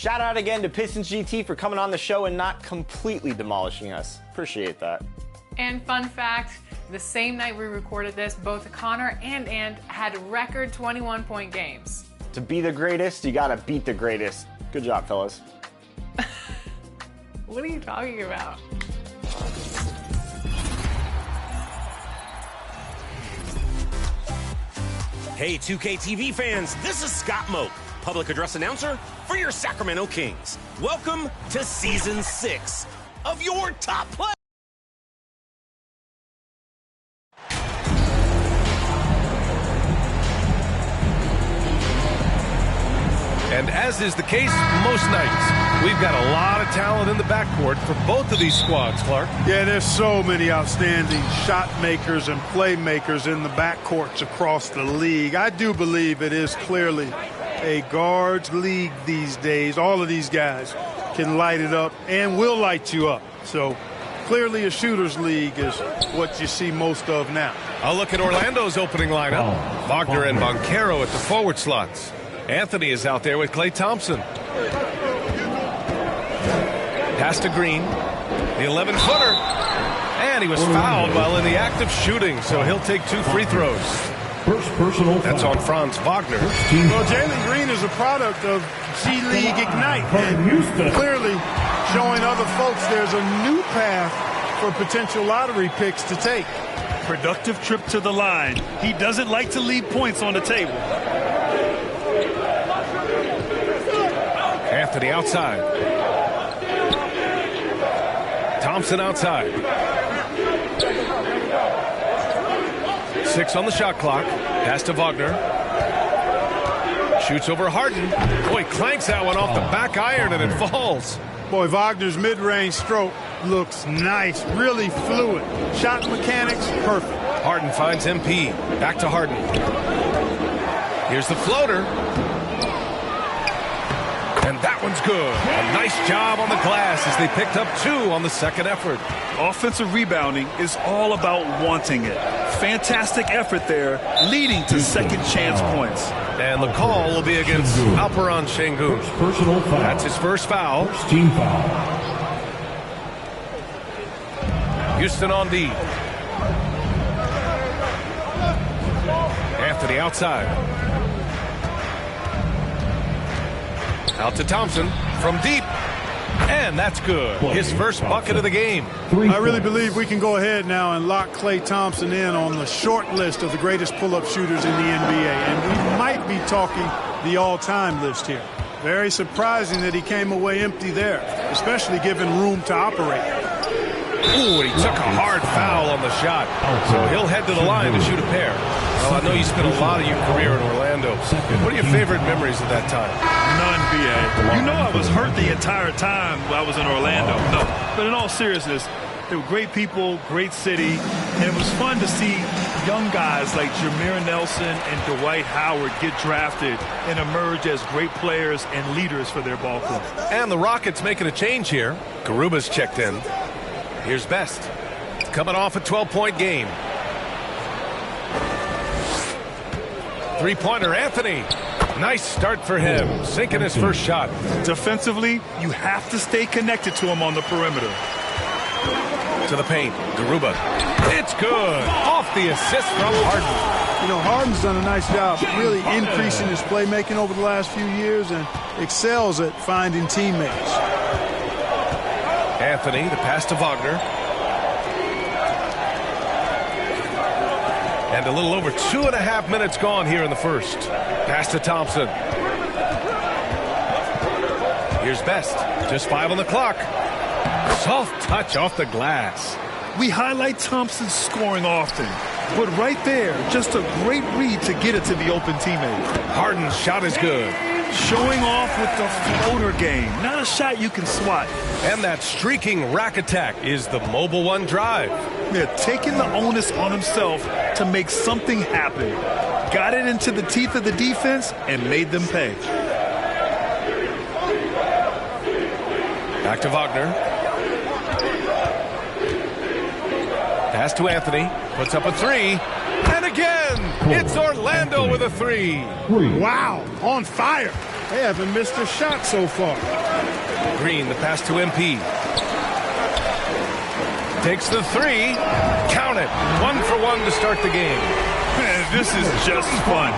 Shout out again to Pistons GT for coming on the show and not completely demolishing us. Appreciate that. And fun fact, the same night we recorded this, both Connor and Ant had record 21-point games. To be the greatest, you gotta beat the greatest. Good job, fellas. What are you talking about? Hey, 2K TV fans, this is Scott Moak, public address announcer for your Sacramento Kings. Welcome to Season 6 of your Top Play. And as is the case most nights, we've got a lot of talent in the backcourt for both of these squads, Clark. Yeah, there's so many outstanding shot makers and playmakers in the backcourts across the league. I do believe it is clearly a guards league these days. All of these guys can light it up and will light you up. So clearly a shooter's league is what you see most of now. I'll look at Orlando's opening lineup. Wagner and Banchero at the forward slots. Anthony is out there with Klay Thompson. Pass to Green. The 11-footer. And he was fouled while in the act of shooting, so he'll take 2 free throws. First personal That's foul. on Franz Wagner. Well, Jalen Green is a product of G League Ignite. And clearly showing other folks there's a new path for potential lottery picks to take. Productive trip to the line. He doesn't like to leave points on the table. Anthony outside. Thompson outside. 6 on the shot clock. Pass to Wagner. Shoots over Harden. Boy, clanks that one off the back iron and it falls. Boy, Wagner's mid-range stroke looks nice, really fluid. Shot mechanics, perfect. Harden finds MP. Back to Harden. Here's the floater. And that one's good. A nice job on the glass as they picked up 2 on the second effort. Offensive rebounding is all about wanting it. Fantastic effort there, leading to second chance points. And the call will be against Alperen Sengun. Personal foul. That's his first foul. First team foul. Houston on D. Anthony outside. Out to Thompson from deep. And that's good. His first bucket of the game. I really believe we can go ahead now and lock Klay Thompson in on the short list of the greatest pull-up shooters in the NBA. And we might be talking the all-time list here. Very surprising that he came away empty there, especially given room to operate. Ooh, and he took a hard foul on the shot. So he'll head to the line to shoot a pair. Well, I know you spent a lot of your career in Orlando. What are your favorite memories of that time? None, B.A. You know I was hurt the entire time I was in Orlando. No, but in all seriousness, they were great people, great city, and it was fun to see young guys like Jameer Nelson and Dwight Howard get drafted and emerge as great players and leaders for their ball club. And the Rockets making a change here. Garuba's checked in. Here's Best. Coming off a 12-point game. Three-pointer, Anthony. Nice start for him, sinking his first shot. Defensively, you have to stay connected to him on the perimeter. To the paint, Garuba. It's good. Off the assist from Harden. You know, Harden's done a nice job really increasing his playmaking over the last few years and excels at finding teammates. Anthony, the pass to Wagner. And a little over 2.5 minutes gone here in the first. Pass to Thompson. Here's Best. Just 5 on the clock. Soft touch off the glass. We highlight Thompson's scoring often, but right there, just a great read to get it to the open teammate. Harden's shot is good. Showing off with the floater game. Not a shot you can swat. And that streaking rack attack is the Mobile One drive. Yeah, taking the onus on himself to make something happen. Got it into the teeth of the defense and made them pay. Back to Wagner. Pass to Anthony. Puts up a 3. And again, it's Orlando with a 3. Wow, on fire. They haven't missed a shot so far. Green, the pass to MP. Takes the three. Count it. 1 for 1 to start the game. Man, this is just fun.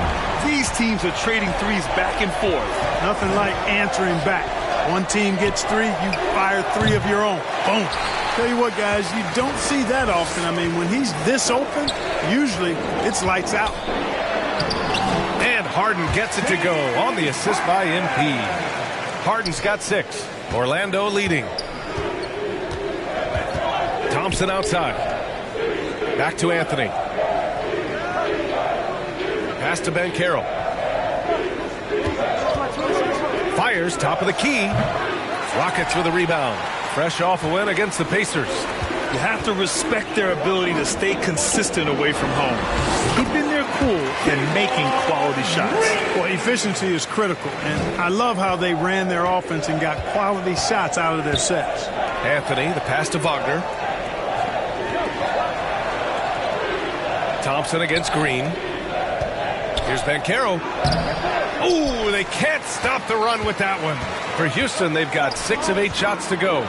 These teams are trading threes back and forth. Nothing like answering back. One team gets 3, you fire 3 of your own. Boom. Tell you what, guys, you don't see that often. I mean, when he's this open, usually it's lights out. And Harden gets it to go on the assist by MP. Harden's got 6. Orlando leading. Thompson outside. Back to Anthony. Pass to Banchero. Fires top of the key. Rockets with a rebound. Fresh off a win against the Pacers. You have to respect their ability to stay consistent away from home. Keeping their cool and making quality shots. Well, efficiency is critical, and I love how they ran their offense and got quality shots out of their sets. Anthony, the pass to Wagner. Thompson against Green. Here's Banchero. Oh, they can't stop the run with that one. For Houston, they've got 6 of 8 shots to go.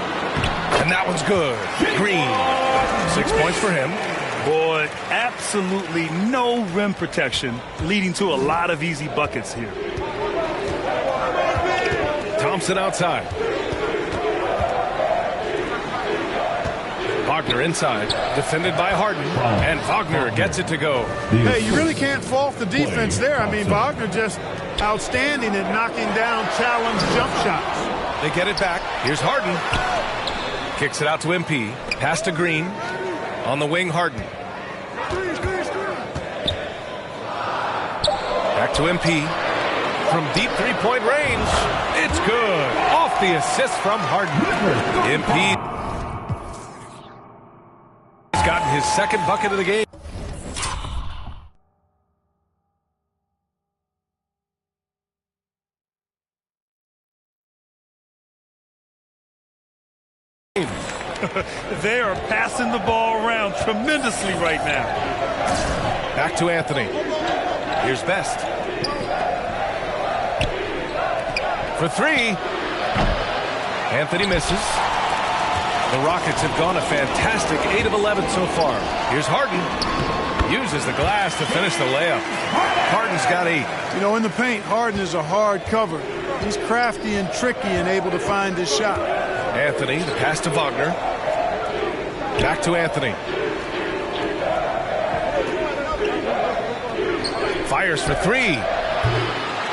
And that one's good. Green. 6 points for him. Boy, absolutely no rim protection, leading to a lot of easy buckets here. Thompson outside. Wagner inside, defended by Harden, and Wagner gets it to go. Hey, you really can't fault the defense there. I mean, Wagner just outstanding at knocking down challenge jump shots. They get it back. Here's Harden. Kicks it out to MP. Pass to Green. On the wing, Harden. Back to MP. From deep three-point range. It's good. Off the assist from Harden. MP has gotten his second bucket of the game. They are passing the ball around tremendously right now. Back to Anthony. Here's Best. For 3. Anthony misses. The Rockets have gone a fantastic 8 of 11 so far. Here's Harden. Uses the glass to finish the layup. Harden's got 8. You know, in the paint, Harden is a hard cover. He's crafty and tricky and able to find his shot. Anthony, the pass to Wagner. Back to Anthony. Fires for 3.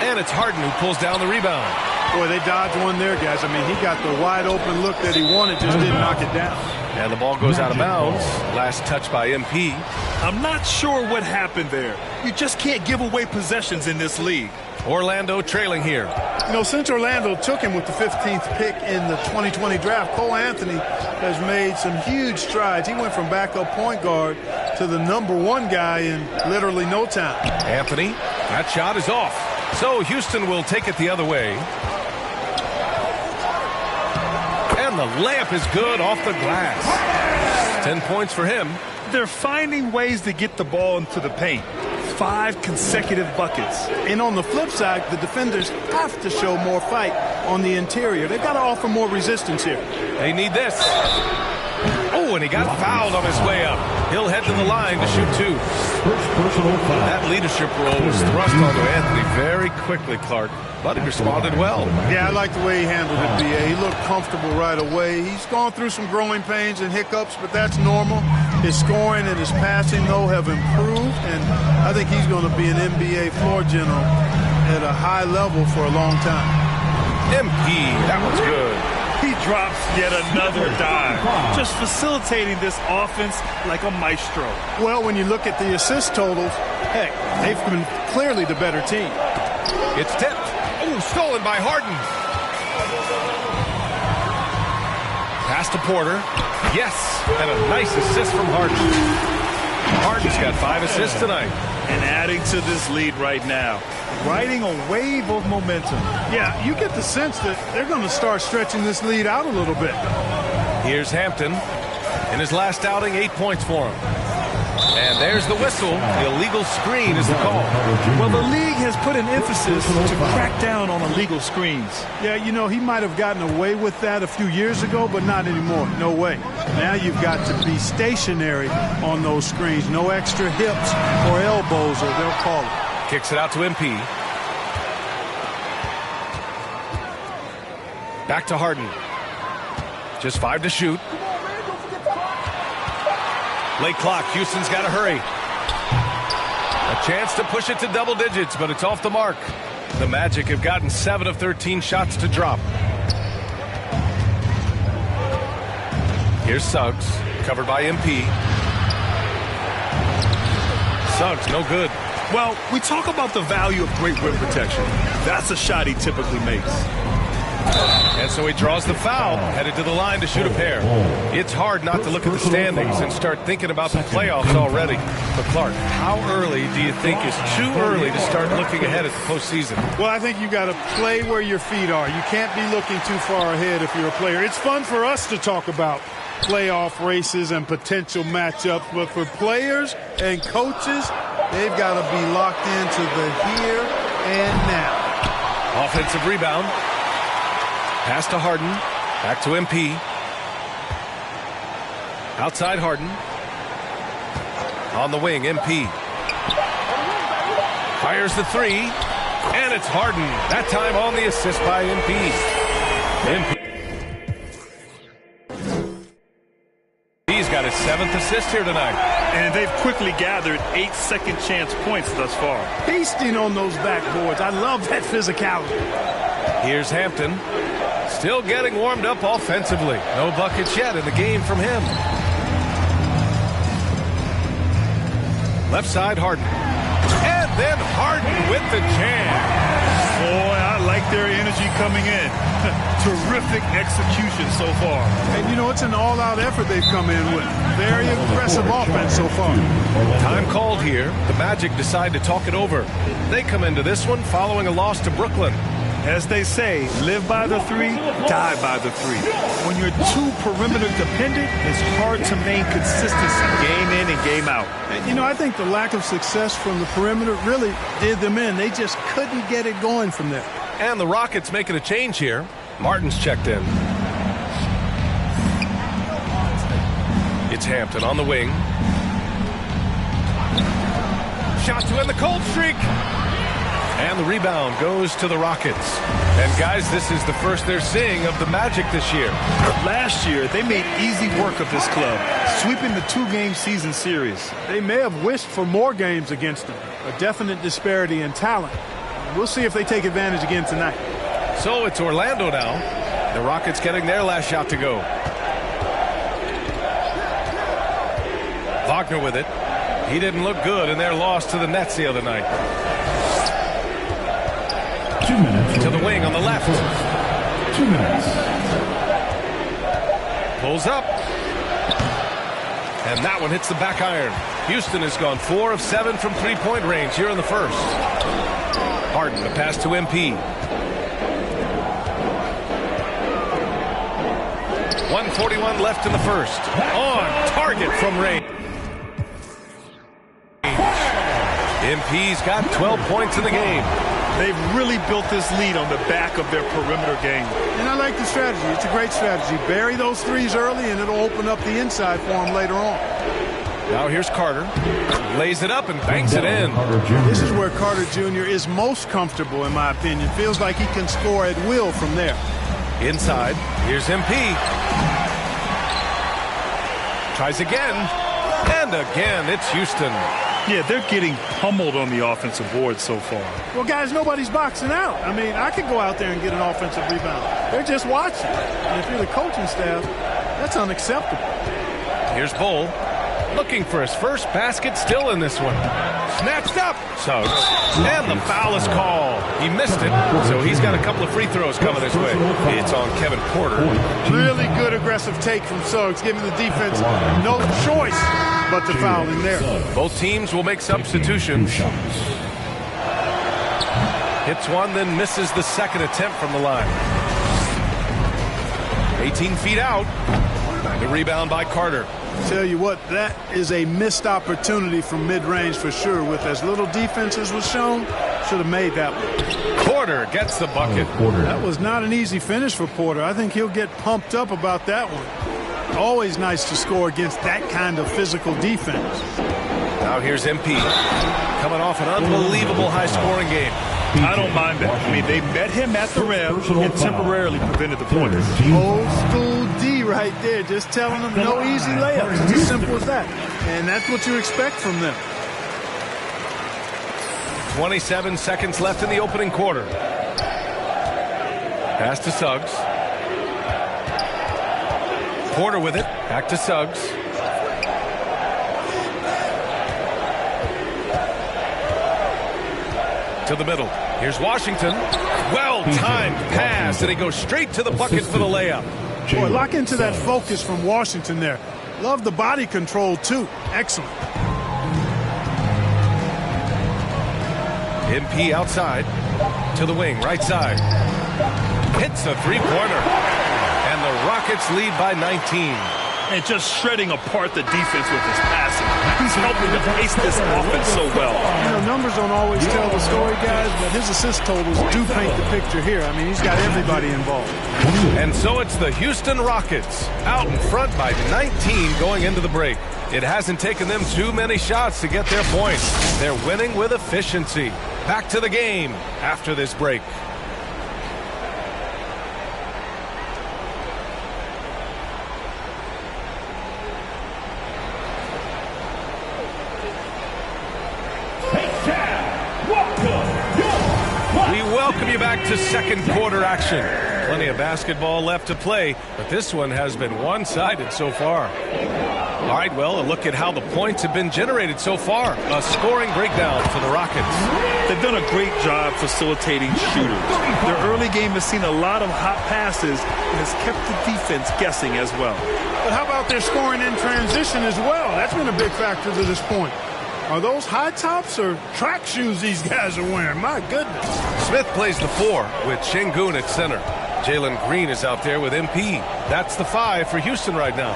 And it's Harden who pulls down the rebound. Boy, they dodged one there, guys. I mean, he got the wide open look that he wanted, just didn't knock it down. And the ball goes out of bounds. Last touch by MP. I'm not sure what happened there. You just can't give away possessions in this league. Orlando trailing here. You know, since Orlando took him with the 15th pick in the 2020 draft, Cole Anthony has made some huge strides. He went from backup point guard to the #1 guy in literally no time. Anthony, that shot is off. So Houston will take it the other way. And the layup is good off the glass. 10 points for him. They're finding ways to get the ball into the paint. 5 consecutive buckets. And on the flip side, the defenders have to show more fight on the interior. They've got to offer more resistance here. They need this. Oh, and he got fouled on his way up. He'll head to the line to shoot 2. That leadership role was thrust onto Anthony very quickly, Clark, but he responded well. Yeah, I like the way he handled it, B.A. He looked comfortable right away. He's gone through some growing pains and hiccups, but that's normal. His scoring and his passing, though, have improved, and I think he's going to be an NBA floor general at a high level for a long time. MP, that one's good. He drops yet another dive, just facilitating this offense like a maestro. Well, when you look at the assist totals, heck, they've been clearly the better team. It's tipped. Oh, stolen by Harden. Pass to Porter. Yes, and a nice assist from Harden. Harden's got 5 assists tonight. And adding to this lead right now. Riding a wave of momentum. Yeah, you get the sense that they're going to start stretching this lead out a little bit. Here's Hampton. In his last outing, 8 points for him. And there's the whistle. The illegal screen is the call. Well, the league has put an emphasis to crack down on illegal screens. Yeah, you know, he might have gotten away with that a few years ago, but not anymore. No way. Now you've got to be stationary on those screens. No extra hips or elbows, or they'll call it. Kicks it out to MP. Back to Harden. Just 5 to shoot. Late clock. Houston's got to hurry. A chance to push it to double digits, but it's off the mark. The Magic have gotten 7 of 13 shots to drop. Here's Suggs, covered by MP. Suggs, no good. Well, we talk about the value of great rim protection. That's a shot he typically makes. And so he draws the foul, headed to the line to shoot a pair. It's hard not to look at the standings and start thinking about the playoffs already. But Clark, how early do you think is too early to start looking ahead at the postseason? Well, I think you got to play where your feet are. You can't be looking too far ahead if you're a player. It's fun for us to talk about playoff races and potential matchups, but for players and coaches, they've got to be locked into the here and now. Offensive rebound. Pass to Harden. Back to MP. Outside Harden. On the wing, MP. Fires the 3. And it's Harden. That time on the assist by MP. He's got his 7th assist here tonight. And they've quickly gathered 8 second chance points thus far. Feasting on those backboards. I love that physicality. Here's Hampton. Still getting warmed up offensively. No buckets yet in the game from him. Left side, Harden. And then Harden with the jam. Boy, I like their energy coming in. Terrific execution so far. And, you know, it's an all-out effort they've come in with. Very aggressive offense so far. Time called here. The Magic decide to talk it over. They come into this one following a loss to Brooklyn. As they say, live by the 3, die by the 3. When you're too perimeter dependent, it's hard to maintain consistency game in and game out. And, you know, I think the lack of success from the perimeter really did them in. They just couldn't get it going from there. And the Rockets making a change here. Martin's checked in. It's Hampton on the wing. Shot to end the cold streak. And the rebound goes to the Rockets. And guys, this is the first they're seeing of the Magic this year. Last year, they made easy work of this club, sweeping the 2-game season series. They may have wished for more games against them. A definite disparity in talent. We'll see if they take advantage again tonight. So it's Orlando now. The Rockets getting their last shot to go. Wagner with it. He didn't look good in their loss to the Nets the other night. 2 minutes. To the wing on the left. 2 minutes. Pulls up. And that one hits the back iron. Houston has gone 4 of 7 from three-point range here in the first. Harden, the pass to MP. 1:41 left in the first. On target from range. MP's got 12 points in the game. They've really built this lead on the back of their perimeter game. And I like the strategy. It's a great strategy. Bury those threes early, and it'll open up the inside for them later on. Now here's Carter. Lays it up and banks it in. This is where Carter Jr. is most comfortable, in my opinion. Feels like he can score at will from there. Inside. Here's MP. Tries again. And again, it's Houston. Yeah, they're getting pummeled on the offensive board so far. Well, guys, nobody's boxing out. I mean, I could go out there and get an offensive rebound. They're just watching. And if you're the coaching staff, that's unacceptable. Here's Bull. Looking for his first basket, still in this one. Snatched up. Suggs. And the foul is called. He missed it, so he's got a couple of free throws coming this way. It's on Kevin Porter. Really good aggressive take from Suggs, giving the defense no choice but to foul in there. Both teams will make substitutions. Hits one, then misses the second attempt from the line. 18 feet out. The rebound by Carter. Tell you what, that is a missed opportunity from mid-range for sure. With as little defense as was shown, should have made that one. Porter gets the bucket. That was not an easy finish for Porter. I think he'll get pumped up about that one. Always nice to score against that kind of physical defense. Now here's MP coming off an unbelievable high-scoring game. I don't mind that. I mean, they met him at the rim and temporarily prevented the pointers. Old school D right there, just telling them no easy layups. It's as simple as that. And that's what you expect from them. 27 seconds left in the opening quarter. Pass to Suggs. Porter with it. Back to Suggs. To the middle. Here's Washington. Well-timed pass, and he goes straight to the bucket for the layup. Boy, lock into that focus from Washington there. Love the body control, too. Excellent. MP outside. To the wing, right side. Hits a three-pointer. And the Rockets lead by 19. And just shredding apart the defense with his passing. He's helping to pace this offense so well. You know, numbers don't always tell the story, guys, but his assist totals do paint the picture here. I mean, he's got everybody involved. And so it's the Houston Rockets out in front by 19 going into the break. It hasn't taken them too many shots to get their points. They're winning with efficiency. Back to the game after this break. Welcome you back to second quarter action. Plenty of basketball left to play, but this one has been one-sided so far. All right, well, a look at how the points have been generated so far. A scoring breakdown for the Rockets. They've done a great job facilitating shooters. Their early game has seen a lot of hot passes and has kept the defense guessing as well. But how about their scoring in transition as well? That's been a big factor to this point. Are those high tops or track shoes these guys are wearing? My goodness. Smith plays the 4 with Şengün at center. Jalen Green is out there with MP. That's the 5 for Houston right now.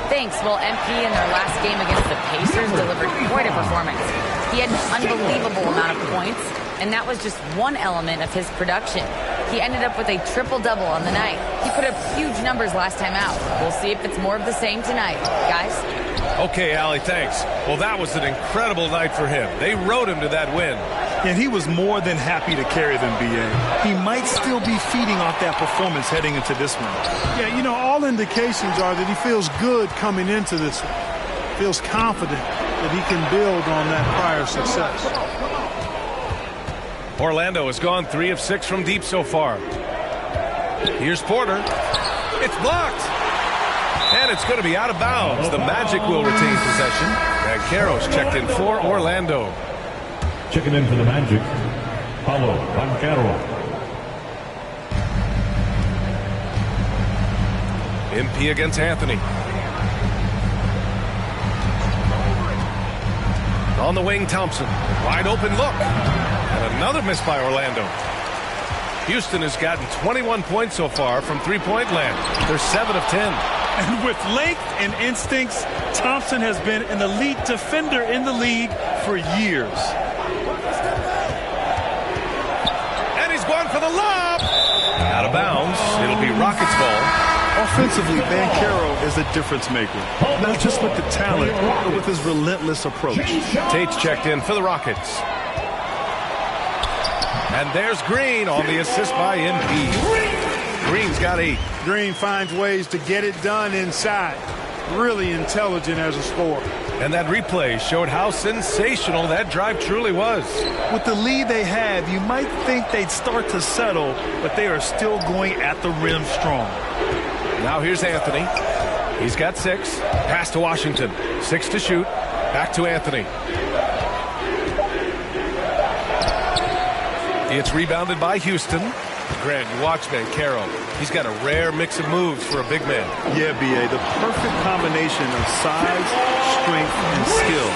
Thanks. Well, MP in their last game against the Pacers delivered quite a performance. He had an unbelievable amount of points, and that was just one element of his production. He ended up with a triple-double on the night. He put up huge numbers last time out. We'll see if it's more of the same tonight. Guys? Okay, Allie, thanks. Well, that was an incredible night for him. They rode him to that win. And he was more than happy to carry them, B.A. He might still be feeding off that performance heading into this one. Yeah, you know, all indications are that he feels good coming into this one. Feels confident that he can build on that prior success. Orlando has gone 3 of 6 from deep so far. Here's Porter. It's blocked. And it's going to be out of bounds. The Magic will retain possession. Banchero's checked in for Orlando. Checking in for the Magic, Paolo Banchero. MP against Anthony. On the wing, Thompson. Wide open look. And another miss by Orlando. Houston has gotten 21 points so far from three-point land. They're 7 of 10. And with length and instincts, Thompson has been an elite defender in the league for years. And he's going for the lob. Out of bounds. It'll be Rockets ball. Offensively, Banchero is a difference maker. Not just with the talent, but with his relentless approach. Tate's checked in for the Rockets. And there's Green on the assist by MP. Green's got 8. Green finds ways to get it done inside. Really intelligent as a scorer. And that replay showed how sensational that drive truly was. With the lead they have, you might think they'd start to settle, but they are still going at the rim strong. Now here's Anthony. He's got 6. Pass to Washington. 6 to shoot. Back to Anthony. It's rebounded by Houston. Grant, you watch Banchero. He's got a rare mix of moves for a big man. Yeah, B.A., the perfect combination of size, strength, and skill.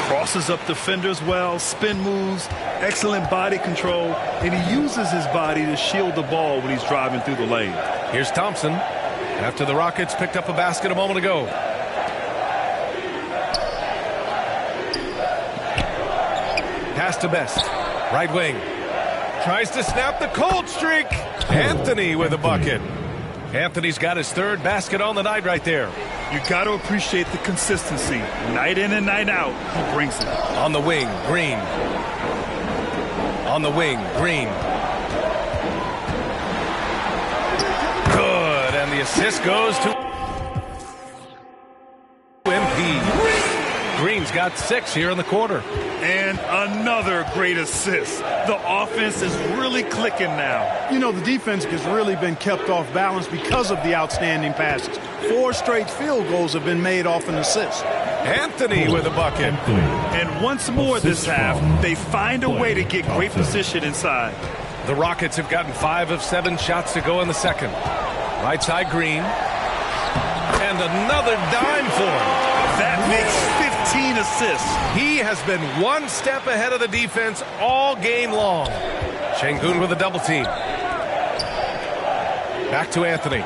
Crosses up defenders well, spin moves, excellent body control, and he uses his body to shield the ball when he's driving through the lane. Here's Thompson after the Rockets picked up a basket a moment ago. pass to Best. Right wing. Tries to snap the cold streak. Anthony with a bucket. Anthony's got his third basket on the night right there. You got to appreciate the consistency. Night in and night out, he brings it. On the wing, Green. On the wing, Green. Good, and the assist goes to MP. Green's got 6 here in the quarter. And another great assist. The offense is really clicking now. You know, the defense has really been kept off balance because of the outstanding passes. 4 straight field goals have been made off an assist. Anthony with a bucket. And once more this half, they find a way to get great position inside. The Rockets have gotten 5 of 7 shots to go in the second. Right side, Green. And another dime for him. That makes 15 assists. He has been one step ahead of the defense all game long. Sengun with a double team. Back to Anthony.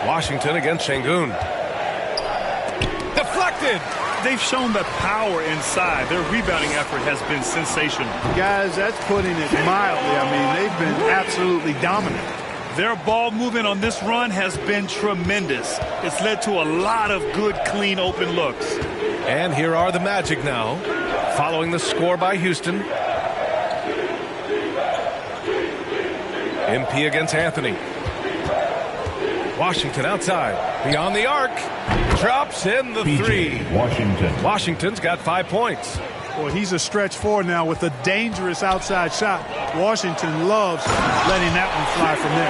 Washington against Sengun. Deflected. They've shown the power inside. Their rebounding effort has been sensational. Guys, that's putting it mildly. I mean, they've been absolutely dominant. Their ball movement on this run has been tremendous. It's led to a lot of good, clean, open looks. And here are the Magic now, following the score by Houston. MP against Anthony. Washington outside, beyond the arc, drops in the 3. Washington's got 5 points. Boy, he's a stretch 4 now with a dangerous outside shot. Washington loves letting that one fly from there.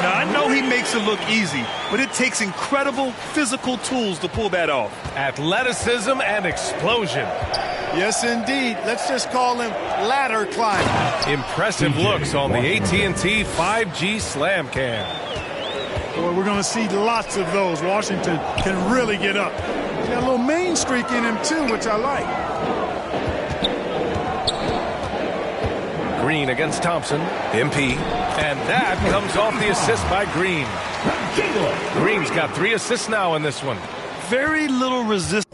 Now, I know he makes it look easy, but it takes incredible physical tools to pull that off. Athleticism and explosion. Yes, indeed. Let's just call him ladder climbing. Impressive looks on the AT&T 5G Slam Cam. Boy, we're going to see lots of those. Washington can really get up. He's got a little main streak in him, too, which I like. Green against Thompson. MP. And that comes off the assist by Green. Green's got 3 assists now in this one. Very little resistance.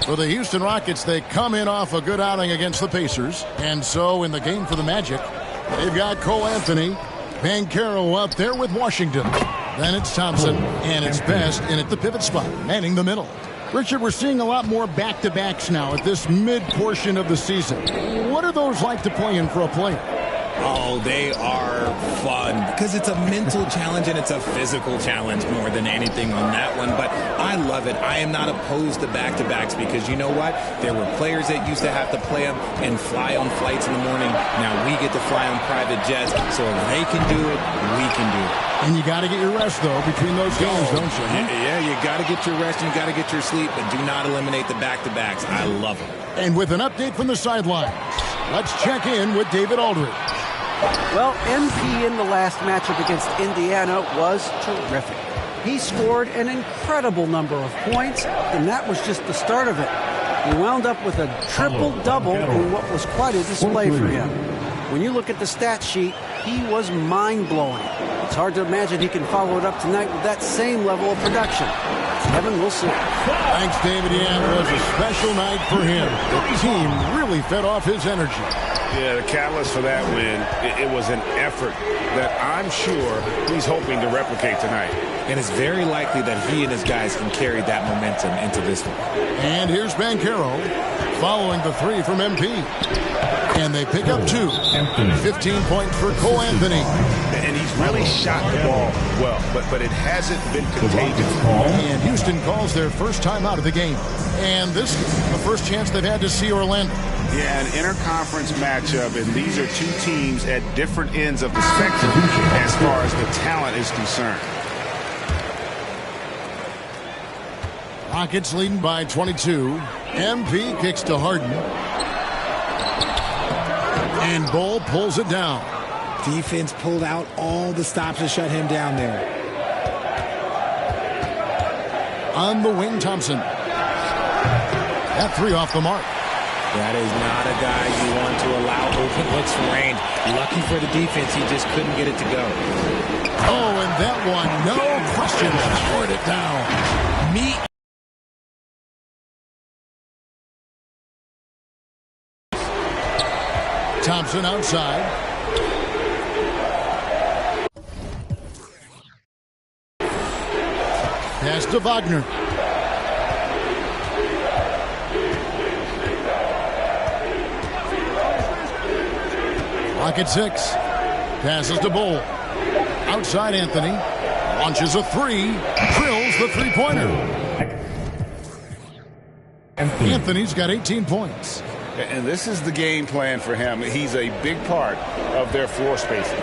For the Houston Rockets, they come in off a good outing against the Pacers. And so in the game for the Magic, they've got Cole Anthony, Banchero out there with Washington. Then it's Thompson, and it's Best in at the pivot spot, manning the middle. Richard, we're seeing a lot more back-to-backs now at this mid-portion of the season. What are those like to play in for a player? Oh, they are fun because it's a mental challenge and it's a physical challenge more than anything on that one. But I love it. I am not opposed to back-to-backs because you know what? There were players that used to have to play them and fly on flights in the morning. Now we get to fly on private jets. So if they can do it, we can do it. And you got to get your rest, though, between those games, don't you? Huh? Yeah, you got to get your rest and you got to get your sleep, but do not eliminate the back-to-backs. I love them. And with an update from the sidelines, let's check in with David Aldridge. Well, MP in the last matchup against Indiana was terrific. He scored an incredible number of points, and that was just the start of it. He wound up with a triple-double in what was quite a display for him. When you look at the stat sheet, he was mind-blowing. It's hard to imagine he can follow it up tonight with that same level of production. Kevin, we'll see. Thanks, David. Yeah, it was a special night for him. The team really fed off his energy. Yeah, the catalyst for that win, it was an effort that I'm sure he's hoping to replicate tonight. And it's very likely that he and his guys can carry that momentum into this one. And here's Banchero following the three from MP. And they pick up 2. 15 points for Cole Anthony. And he's really shot the ball well, but it hasn't been contagious. And Houston calls their first time out of the game. And this is the first chance they've had to see Orlando. Yeah, an interconference matchup, and these are two teams at different ends of the spectrum as far as the talent is concerned. Rockets leading by 22. MP kicks to Harden. And Bull pulls it down. Defense pulled out all the stops to shut him down there. On the wing, Thompson. That 3 off the mark. That is not a guy you want to allow open looks from range. Lucky for the defense, he just couldn't get it to go. Oh, and that one, no question, powered it down. Thompson outside. Pass to Wagner. Rocket 6. Passes to Bull. Outside Anthony. Launches a 3. Drills the three-pointer. Anthony's got 18 points. And this is the game plan for him. He's a big part of their floor spacing.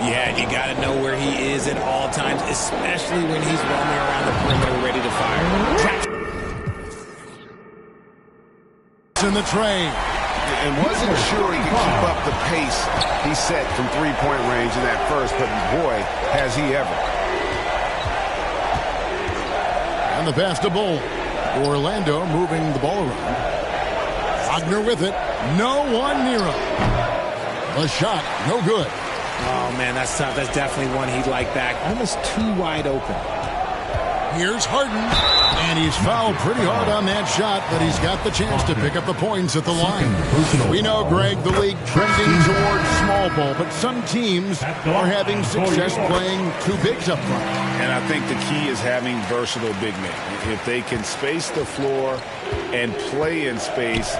Yeah, you got to know where he is at all times, especially when he's roaming around the perimeter ready to fire. It's in the tray. And wasn't sure he could keep up the pace he set from three-point range in that first, but boy, has he ever. And the pass to Bull. Orlando moving the ball around. Wagner with it. No one near him. The shot, no good. Oh, man, that's tough. That's definitely one he'd like back. Almost too wide open. Here's Harden. And he's fouled pretty hard on that shot, but he's got the chance to pick up the points at the line. We know, Greg, the league trending towards small ball, but some teams are having success playing 2 bigs up front. And I think the key is having versatile big men. If they can space the floor and play in space,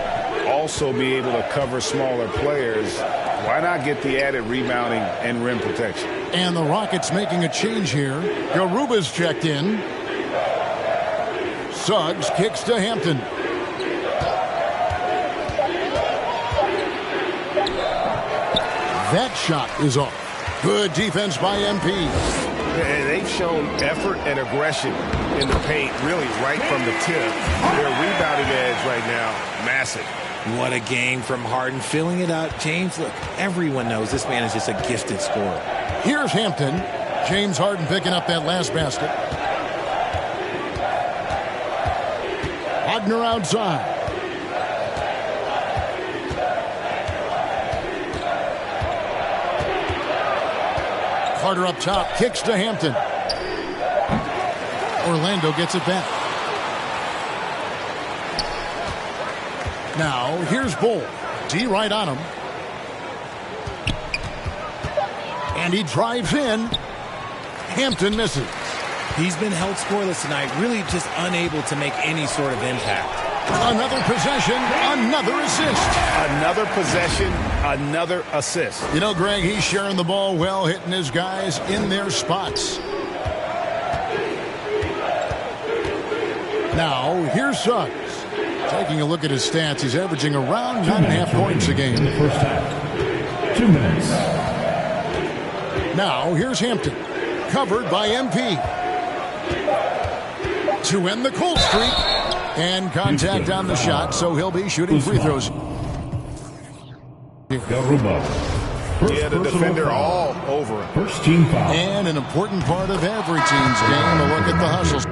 also be able to cover smaller players, why not get the added rebounding and rim protection? And the Rockets making a change here. Garuba's checked in. Suggs kicks to Hampton. That shot is off. Good defense by MP. And they've shown effort and aggression in the paint, really right from the tip. Their rebounding edge right now, massive. What a game from Harden, filling it up. James, look, everyone knows this man is just a gifted scorer. Here's Hampton. James Harden picking up that last basket. Wagner outside. Carter up top, kicks to Hampton. Orlando gets it back. Now, here's Bull. D right on him. And he drives in. Hampton misses. He's been held scoreless tonight, really just unable to make any sort of impact. Another possession, another assist. Another possession, another assist. You know, Greg, he's sharing the ball well, hitting his guys in their spots. Now, here's Suggs. Taking a look at his stats, he's averaging around 9.5 points a game. In the first half. 2 minutes. Now, here's Hampton. Covered by MP. To end the cold streak. And contact on the shot, so he'll be shooting free throws. Garuba. Yeah, the defender all over him. First team foul. And an important part of every team's game, a look at the hustles.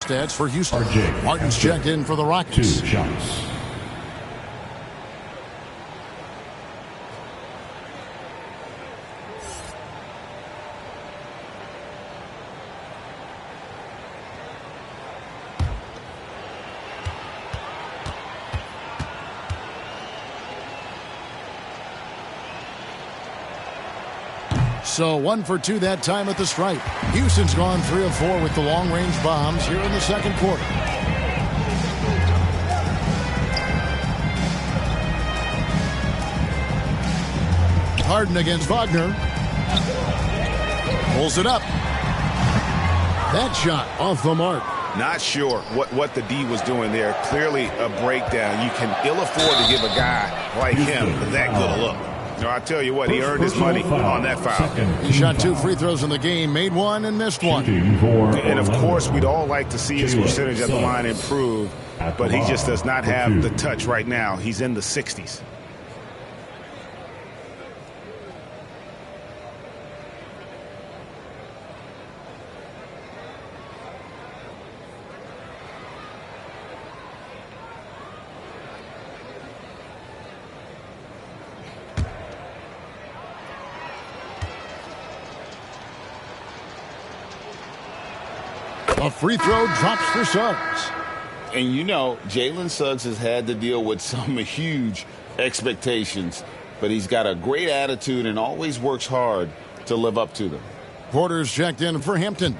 Stats for Houston. Martin's checked in for the Rockets. 2 shots. So 1 for 2 that time at the stripe. Houston's gone 3 of 4 with the long-range bombs here in the second quarter. Harden against Wagner. Pulls it up. That shot off the mark. Not sure what the D was doing there. Clearly a breakdown. You can ill afford to give a guy like him that good a look. No, I tell you what, he earned his money on that foul. He shot 2 free throws in the game, made 1 and missed 1. And of course, we'd all like to see his percentage at the line improve, but he just does not have the touch right now. He's in the 60s. A free throw drops for Suggs. And you know, Jalen Suggs has had to deal with some huge expectations, but he's got a great attitude and always works hard to live up to them. Porter's checked in for Hampton.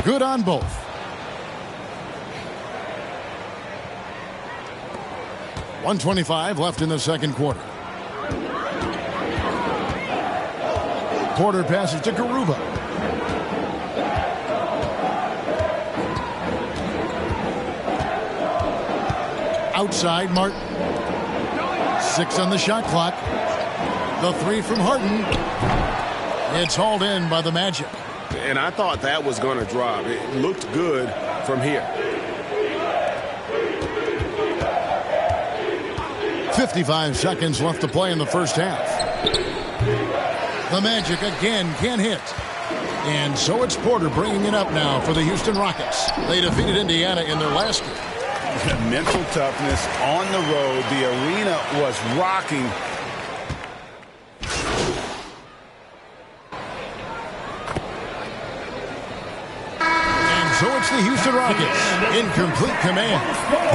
Good on both. .125 left in the second quarter. Porter passes to Garuba. Outside, Martin. 6 on the shot clock. The 3 from Harden. It's hauled in by the Magic. And I thought that was going to drop. It looked good from here. 55 seconds left to play in the first half. The Magic again can't hit. And so it's Porter bringing it up now for the Houston Rockets. They defeated Indiana in their last game. Mental toughness on the road. The arena was rocking. And so it's the Houston Rockets in complete command.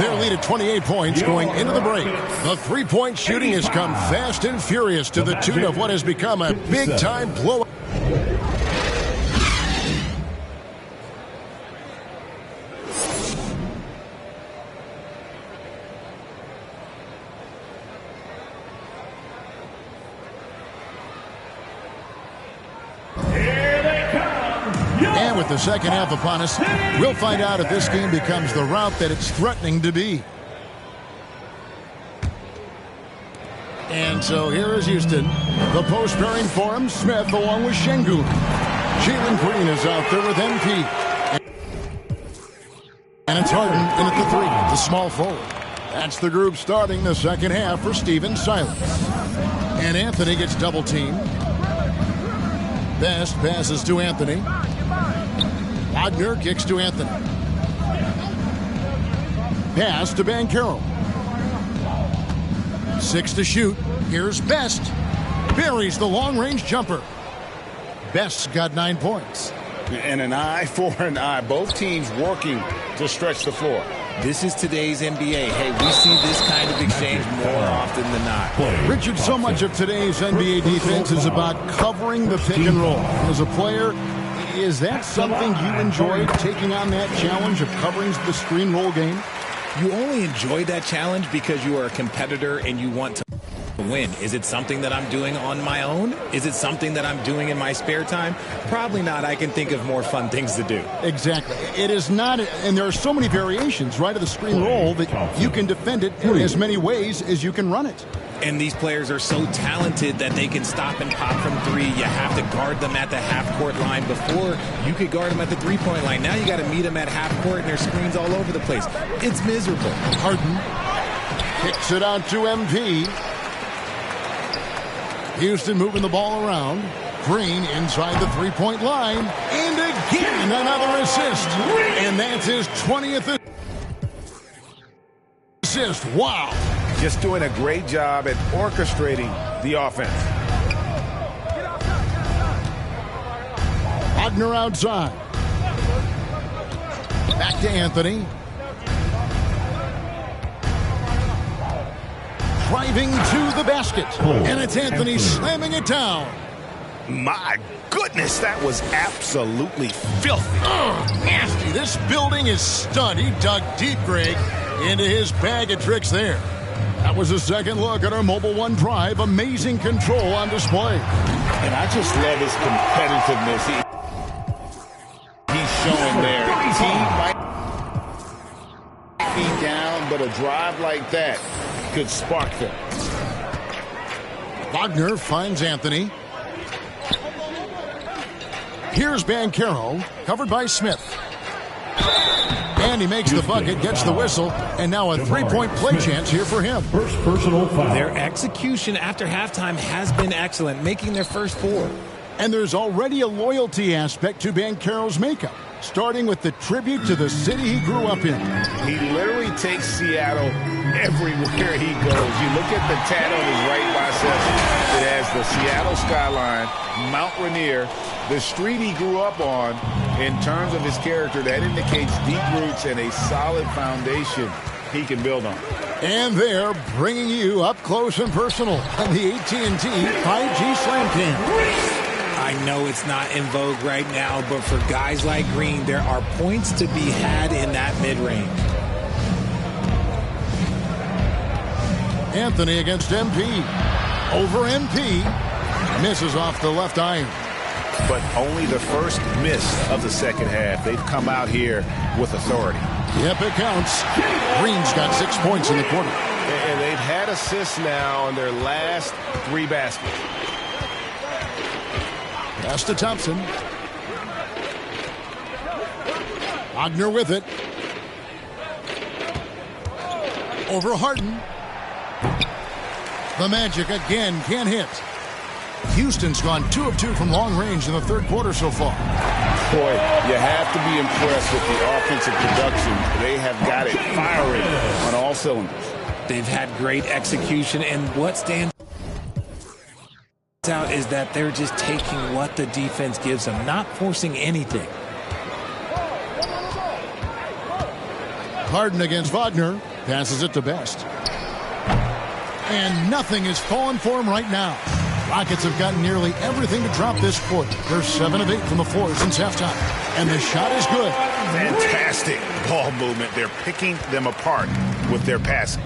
Their lead at 28 points going into the break. The three-point shooting has come fast and furious to the tune of what has become a big-time blowout. And with the second half upon us, we'll find out if this game becomes the rout that it's threatening to be. And so here is Houston. The post pairing for him, Smith along with Şengün. Jalen Green is out there with MP. And it's Harden in at the 3, the small forward. That's the group starting the second half for Stephen Silas. And Anthony gets double teamed. Best passes to Anthony. Wagner kicks to Anthony. Pass to Banchero. 6 to shoot. Here's Best. Buries the long-range jumper. Best's got 9 points. And an eye for an eye. Both teams working to stretch the floor. This is today's NBA. Hey, we see this kind of exchange more often than not. Richard, so much of today's NBA defense is about covering the pick and roll. As a player, is that something you enjoy, taking on that challenge of covering the screen roll game? You only enjoy that challenge because you are a competitor and you want to win. Is it something that I'm doing on my own? Is it something that I'm doing in my spare time? Probably not. I can think of more fun things to do. Exactly. It is not, and there are so many variations, right, of the screen roll that you can defend it in as many ways as you can run it. And these players are so talented that they can stop and pop from 3. You have to guard them at the half-court line. Before, you could guard them at the three-point line. Now you got to meet them at half-court, and there's screens all over the place. It's miserable. Harden kicks it out to MP. Houston moving the ball around. Green inside the three-point line. And again, another assist. And that's his 20th assist. Wow. Just doing a great job at orchestrating the offense. Wagner outside. Back to Anthony. Driving to the basket. And it's Anthony slamming it down. My goodness, that was absolutely filthy. Nasty. This building is stunned. He dug deep, Greg, into his bag of tricks there. That was a second look at our Mobile One Drive. Amazing control on display. And I just love his competitiveness. He's showing there. Team might be down, but a drive like that could spark them. Wagner finds Anthony. Here's Banchero, covered by Smith. And he makes the bucket, gets the whistle, and now a three-point play chance here for him. First personal foul. Their execution after halftime has been excellent, making their first 4. And there's already a loyalty aspect to Banchero's makeup, starting with the tribute to the city he grew up in. He literally takes Seattle everywhere he goes. You look at the tat on his right bicep. It has the Seattle skyline, Mount Rainier, the street he grew up on. In terms of his character, that indicates deep roots and a solid foundation he can build on. And they're bringing you up close and personal on the AT&T 5G Slam Cam. I know it's not in vogue right now, but for guys like Green, there are points to be had in that mid-range. Anthony against MP. Over MP. Misses off the left iron. But only the first miss of the second half. They've come out here with authority. Yep, it counts. Green's got 6 points in the quarter. And they've had assists now on their last 3 baskets. Pass to Thompson. Wagner with it. Over Harden. The Magic again can't hit. Houston's gone 2 of 2 from long range in the third quarter so far. Boy, you have to be impressed with the offensive production. They have got it firing on all cylinders. They've had great execution, and what stands out is that they're just taking what the defense gives them, not forcing anything. Harden against Wagner. Passes it to Best. And nothing is falling for him right now. Rockets have gotten nearly everything to drop this quarter. They're 7 of 8 from the floor since halftime. And the shot is good. Fantastic ball movement. They're picking them apart with their passing.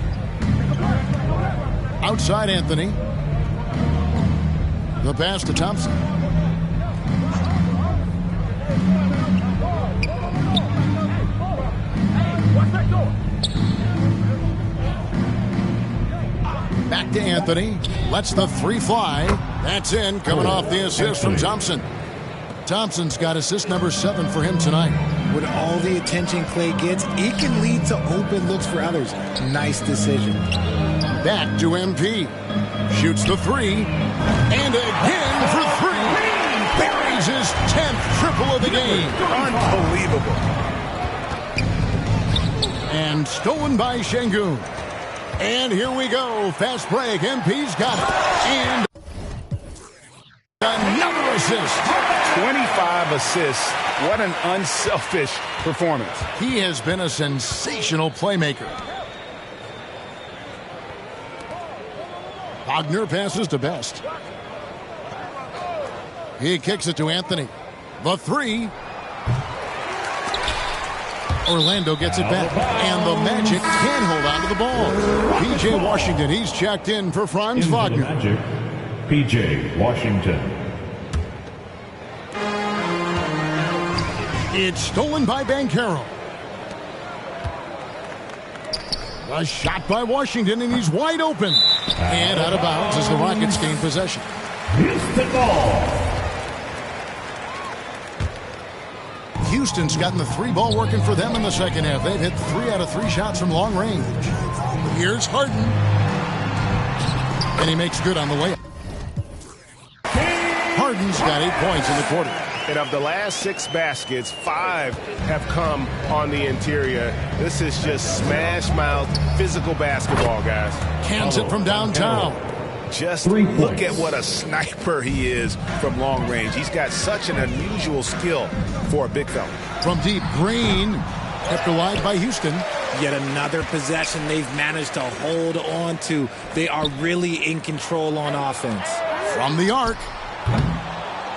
Outside Anthony. The pass to Thompson. Back to Anthony. Lets the 3 fly. That's in. Coming off the assist from Thompson. Thompson's got assist number 7 for him tonight. With all the attention Clay gets, it can lead to open looks for others. Nice decision. Back to MP. Shoots the 3. And again for 3. Buries his 10th triple of the game. Unbelievable. And stolen by Şengün. And here we go. Fast break. MP's got it. And another assist. 25 assists. What an unselfish performance. He has been a sensational playmaker. Wagner passes to Best. He kicks it to Anthony. The 3. Orlando gets it back, and the Magic can hold on to the ball. P.J. Washington, he's checked in for Franz Wagner. Magic, P.J. Washington. It's stolen by Banchero. A shot by Washington, and he's wide open. And out of bounds as the Rockets gain possession. Houston ball. Houston's gotten the 3 ball working for them in the second half. They've hit 3 out of 3 shots from long range. Here's Harden. And he makes good on the layup. Harden's got 8 points in the quarter. And of the last 6 baskets, 5 have come on the interior. This is just smash-mouth, physical basketball, guys. Cans it from downtown. Just look at what a sniper he is from long range. He's got such an unusual skill for a big fella. From deep, Green kept alive by Houston. Yet another possession they've managed to hold on to. They are really in control on offense. From the arc.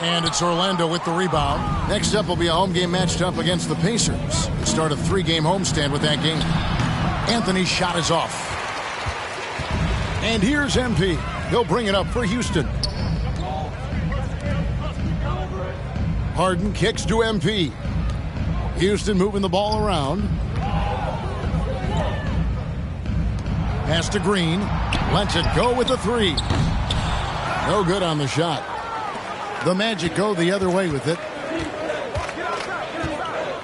And it's Orlando with the rebound. Next up will be a home game matched up against the Pacers. The start of 3-game homestand with that game. Anthony's shot is off. And here's MP. He'll bring it up for Houston. Harden kicks to MP. Houston moving the ball around. Pass to Green. Lets it go with the 3. No good on the shot. The Magic go the other way with it.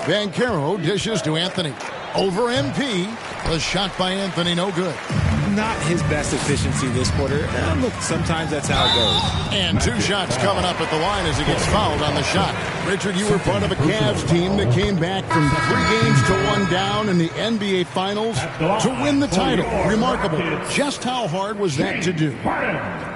Banchero dishes to Anthony. Over MP. The shot by Anthony, no good. Not his best efficiency this quarter. Look, sometimes that's how it goes. And 2 shots coming up at the line as he gets fouled on the shot. Richard, you were part of a Cavs team that came back from 3 games to 1 down in the NBA Finals to win the title. Remarkable. Just how hard was that to do?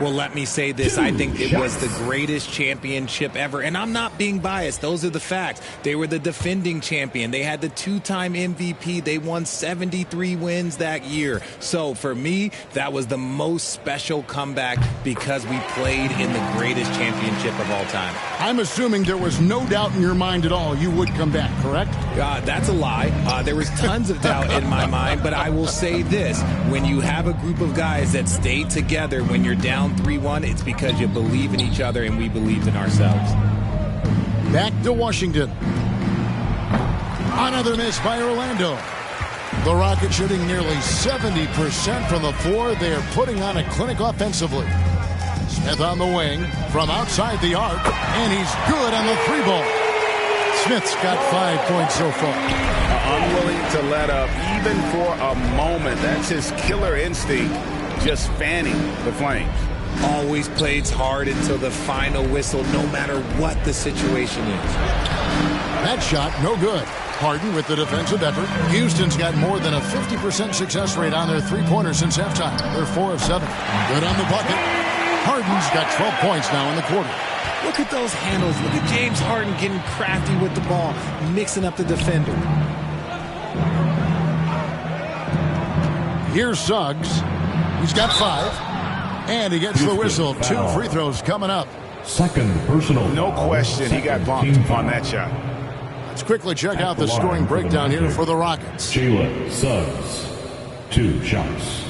Well, let me say this. I think it was the greatest championship ever. And I'm not being biased. Those are the facts. They were the defending champion. They had the 2-time MVP. They won 73 wins that year. So for me, that was the most special comeback because we played in the greatest championship of all time. I'm assuming there was no doubt in your mind at all you would come back, correct? That's a lie. There was tons of doubt in my mind, but I will say this. When you have a group of guys that stay together when you're down 3-1, it's because you believe in each other and we believed in ourselves. Back to Washington. Another miss by Orlando. The Rockets shooting nearly 70% from the floor. They are putting on a clinic offensively. Smith on the wing from outside the arc, and he's good on the 3-ball. Smith's got 5 points so far. Unwilling to let up even for a moment. That's his killer instinct, just fanning the flames. Always plays hard until the final whistle, no matter what the situation is. That shot, no good. Harden with the defensive effort. Houston's got more than a 50% success rate on their 3-pointers since halftime. They're 4 of 7. Good on the bucket. Harden's got 12 points now in the quarter. Look at those handles. Look at James Harden getting crafty with the ball, mixing up the defender. Here's Suggs. He's got 5. And he gets the whistle. 2 free throws coming up. Second personal. No question he got bumped on that shot. Let's quickly check out the scoring breakdown here for the Rockets. Jalen Suggs, 2 shots.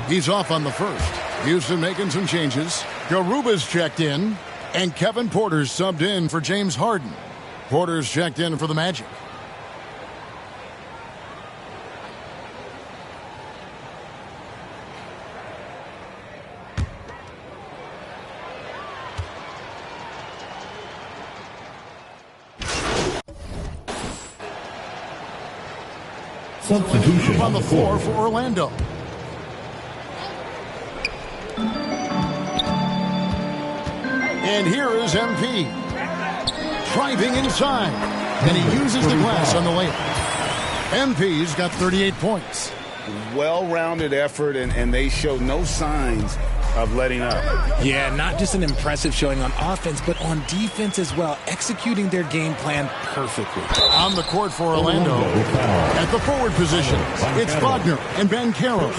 He's off on the first. Houston making some changes. Garuba's checked in, and Kevin Porter's subbed in for James Harden. Porter's checked in for the Magic. Substitution on the floor for Orlando. And here is MP. Driving inside. And he uses the glass on the layup. MP's got 38 points. Well-rounded effort, and they show no signs of letting up. Yeah, not just an impressive showing on offense, but on defense as well, executing their game plan perfectly. On the court for Orlando, at the forward position, it's Wagner and Banchero.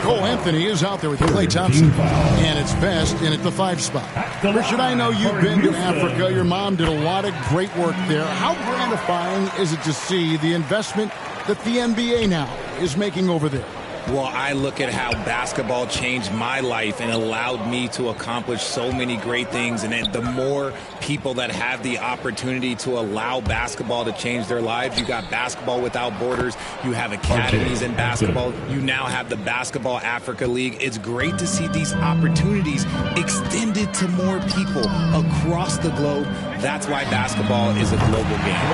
Cole Anthony is out there with Klay Thompson, and it's Best in at the 5 spot. Richard, I know you've been to Africa. Your mom did a lot of great work there. How gratifying is it to see the investment that the NBA now is making over there? Well, I look at how basketball changed my life and allowed me to accomplish so many great things. And the more people that have the opportunity to allow basketball to change their lives, you got Basketball Without Borders, you have academies in basketball, you now have the Basketball Africa League. It's great to see these opportunities extended to more people across the globe. That's why basketball is a global game.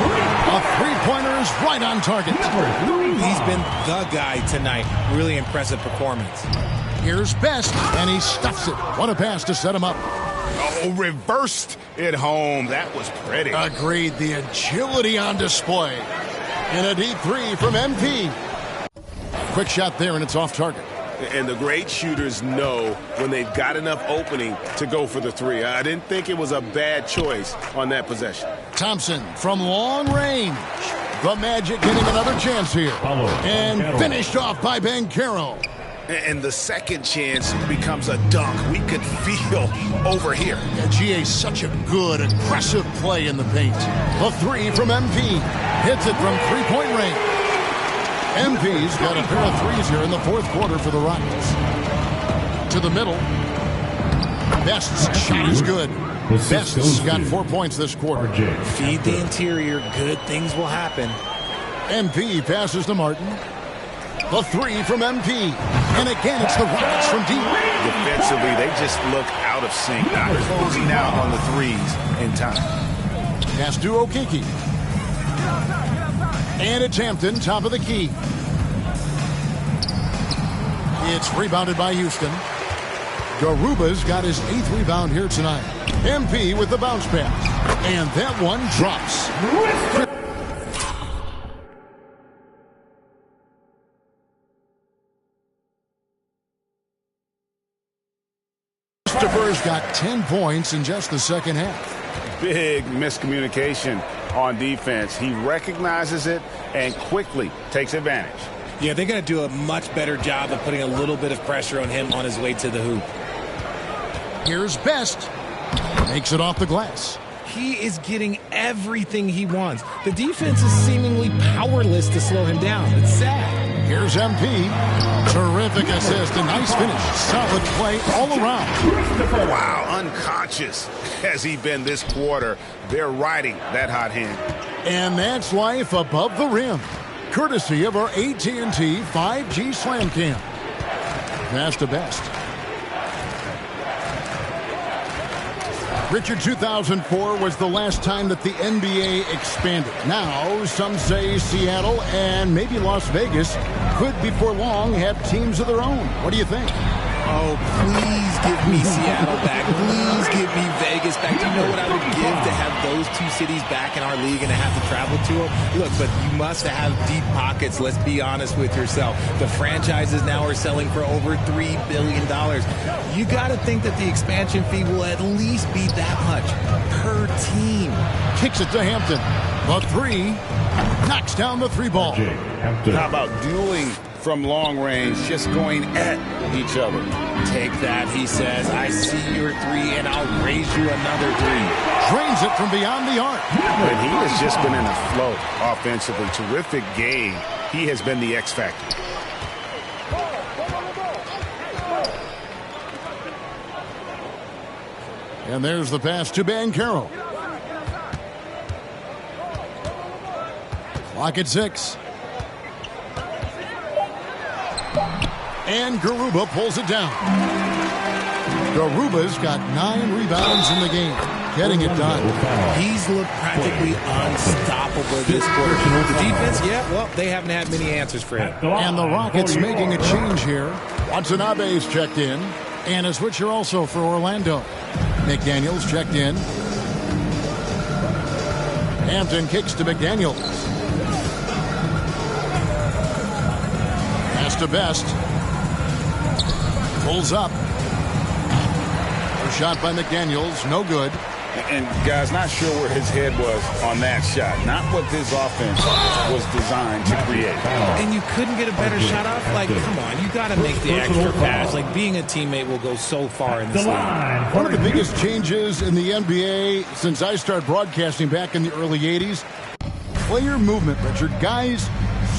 A three-pointer is right on target. He's been the guy tonight. Really impressive performance. Here's Best, and he stuffs it. What a pass to set him up. Oh, reversed it home. That was pretty. Agreed. The agility on display. And a deep three from MP. Quick shot there, and it's off target. And the great shooters know when they've got enough opening to go for the three. I didn't think it was a bad choice on that possession. Thompson from long range. The Magic getting another chance here. And finished off by Banchero. And the second chance becomes a dunk. We could feel over here. Yeah, GA, such a good, aggressive play in the paint. The three from MP. Hits it from three-point range. MP's got a pair of threes here in the fourth quarter for the Rockets. To the middle. Best's shot is good. Best's got 4 points this quarter. Feed the interior. Good things will happen. MP passes to Martin. The three from MP. And again, it's the Rockets from deep. Defensively, they just look out of sync. Not closing out on the threes in time. Pass to Okeke. And it's Hampton, top of the key. It's rebounded by Houston. Garuba's got his 8th rebound here tonight. MP with the bounce pass. And that one drops. Christopher's got 10 points in just the second half. Big miscommunication on defense. He recognizes it and quickly takes advantage. Yeah, they're going to do a much better job of putting a little bit of pressure on him on his way to the hoop. Here's Best. Makes it off the glass. He is getting everything he wants. The defense is seemingly powerless to slow him down. It's sad. Here's MP. Terrific assist. A nice finish. Solid play all around. Wow, unconscious has he been this quarter. They're riding that hot hand. And that's life above the rim. Courtesy of our AT&T 5G Slam Cam. Pass to Best. Richard, 2004 was the last time that the NBA expanded. Now, some say Seattle and maybe Las Vegas could before long have teams of their own. What do you think? Oh, please give me Seattle back. Please give me Vegas back. Do you know what I would give to have those two cities back in our league and to have to travel to them? Look, but you must have deep pockets. Let's be honest with yourself. The franchises now are selling for over $3 billion. You got to think that the expansion fee will at least be that much per team. Kicks it to Hampton. The three. Knocks down the three ball. How about dueling from long range, just going at each other? Take that, he says. I see your three, and I'll raise you another three. Drains it from beyond the arc. And he has just been in a flow offensively. Terrific game. He has been the X factor. And there's the pass to Banchero. Clock at 6. And Garuba pulls it down. Garuba's got 9 rebounds in the game. Getting it done. He's looked practically unstoppable this quarter. The defense, yeah, well, they haven't had many answers for him. And the Rockets making a change here. Watanabe's checked in. And a switcher also for Orlando. McDaniels checked in. Hampton kicks to McDaniels. Pass to Best. Pulls up. Shot by McDaniels. No good. And, guys, not sure where his head was on that shot. Not what this offense was designed to create. And you couldn't get a better shot off? Like, come on, you got to make the extra pass. Like, being a teammate will go so far in this league. One of the biggest changes in the NBA since I started broadcasting back in the early 80s, player movement, Richard. Guys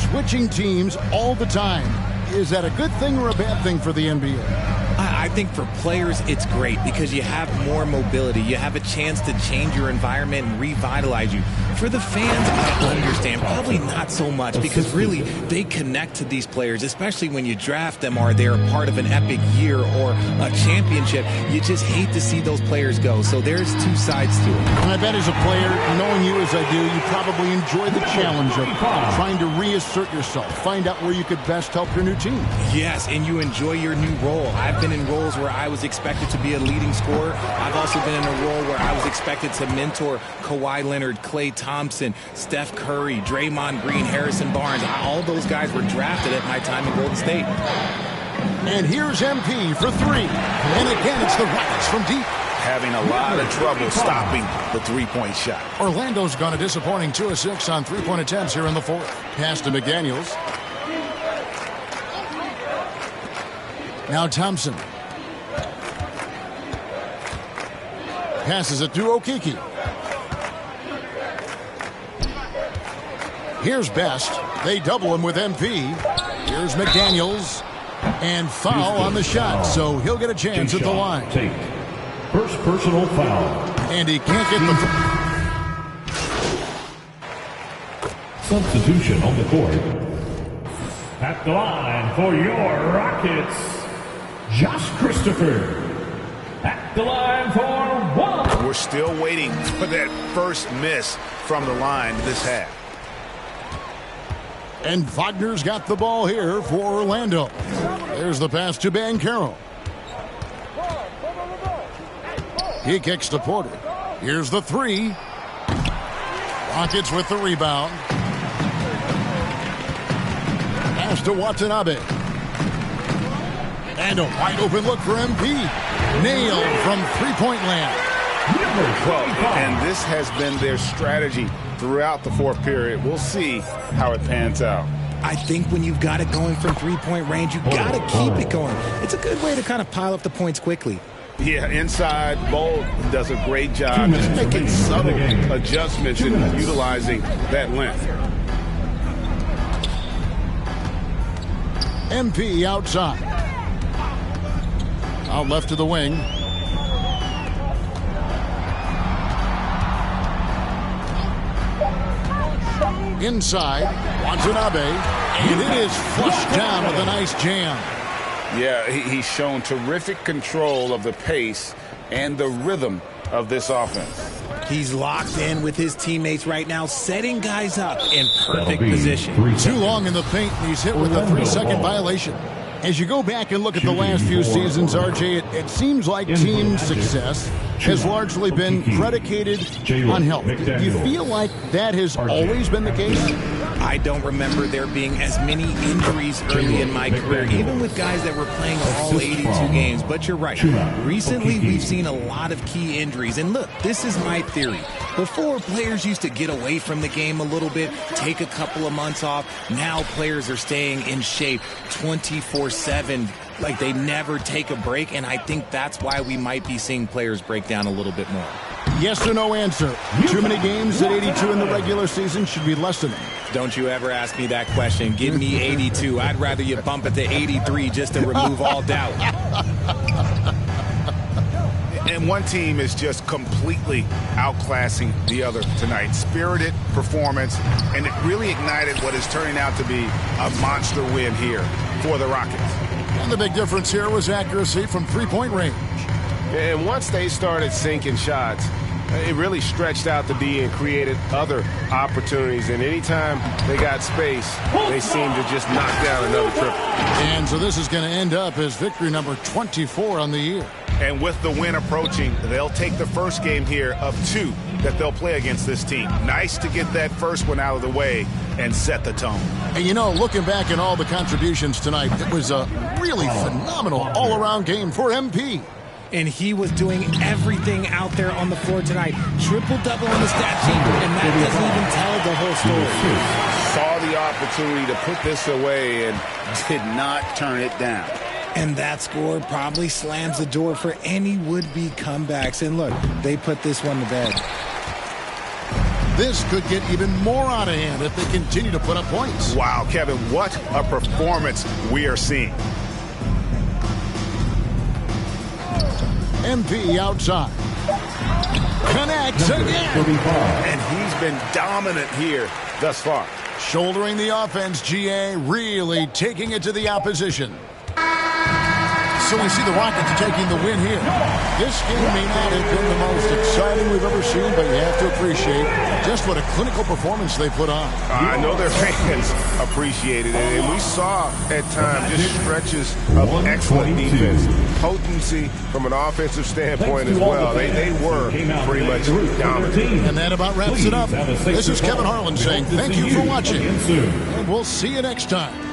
switching teams all the time. Is that a good thing or a bad thing for the NBA? I think for players, it's great because you have more mobility. You have a chance to change your environment and revitalize you. For the fans, I understand. Probably not so much because really they connect to these players, especially when you draft them or they're a part of an epic year or a championship. You just hate to see those players go. So there's two sides to it. And I bet as a player, knowing you as I do, you probably enjoy the challenge of trying to reassert yourself, find out where you could best help your new team. Yes, and you enjoy your new role. I've been in roles where I was expected to be a leading scorer. I've also been in a role where I was expected to mentor Kawhi Leonard, Klay Thompson, Steph Curry, Draymond Green, Harrison Barnes. All those guys were drafted at my time in Golden State. And here's MP for three. And again, it's the Rockets from deep. Having a lot of trouble stopping the three-point shot. Orlando's gone a disappointing 2 of 6 on three-point attempts here in the fourth. Pass to McDaniels. Now Thompson. Passes it to Okeke. Here's Best. They double him with MP. Here's McDaniels. And foul on the shot, so he'll get a chance at the line. First personal foul. And he can't get the... Substitution on the court. At the line for your Rockets, Josh Christopher. At the line for one. We're still waiting for that first miss from the line this half. And Wagner's got the ball here for Orlando. There's the pass to Banchero. He kicks to Porter. Here's the three. Rockets with the rebound. Pass to Watanabe. And a wide open look for MP. Nailed from three-point land. Well, and this has been their strategy throughout the fourth period. We'll see how it pans out. I think when you've got it going from three-point range, you've got to keep it going. It's a good way to kind of pile up the points quickly. Yeah, inside, Bol does a great job just making subtle adjustments and utilizing that length. MP outside. Out left to the wing. Inside, Watanabe, and it is flushed down with a nice jam. Yeah, he's shown terrific control of the pace and the rhythm of this offense. He's locked in with his teammates right now, setting guys up in perfect position. Too long in the paint, and he's hit with a 3-second violation. As you go back and look at the last few seasons, RJ, it seems like team success has largely been predicated on health. Do you feel like that has always been the case? I don't remember there being as many injuries early in my career, even with guys that were playing all 82 games. But you're right. Recently, we've seen a lot of key injuries. And look, this is my theory. Before, players used to get away from the game a little bit, take a couple of months off. Now players are staying in shape 24/7. Like they never take a break, and I think that's why we might be seeing players break down a little bit more. Yes or no answer. Too many games at 82 in the regular season should be lessening. Don't you ever ask me that question. Give me 82. I'd rather you bump it to 83 just to remove all doubt. And one team is just completely outclassing the other tonight. Spirited performance, and it really ignited what is turning out to be a monster win here for the Rockets. And the big difference here was accuracy from three-point range. And once they started sinking shots, it really stretched out the D and created other opportunities. And anytime they got space, they seemed to just knock down another triple. And so this is going to end up as victory number 24 on the year. And with the win approaching, they'll take the first game here of 2 that they'll play against this team. Nice to get that first one out of the way and set the tone. And you know, looking back at all the contributions tonight, it was a really phenomenal all-around game for MP. And he was doing everything out there on the floor tonight. Triple-double on the stat sheet, and that doesn't even tell the whole story. Saw the opportunity to put this away and did not turn it down. And that score probably slams the door for any would-be comebacks. And look, they put this one to bed. This could get even more out of hand if they continue to put up points. Wow, Kevin, what a performance we are seeing. MP outside. Connects again. And he's been dominant here thus far. Shouldering the offense, GA really taking it to the opposition. So we see the Rockets taking the win here. This game may not have been the most exciting we've ever seen, but you have to appreciate just what a clinical performance they put on. I know their fans appreciated it, and we saw at times just stretches of excellent defense, potency from an offensive standpoint as well. They were pretty much dominant. And that about wraps it up. This is Kevin Harlan saying thank you for watching, and we'll see you next time.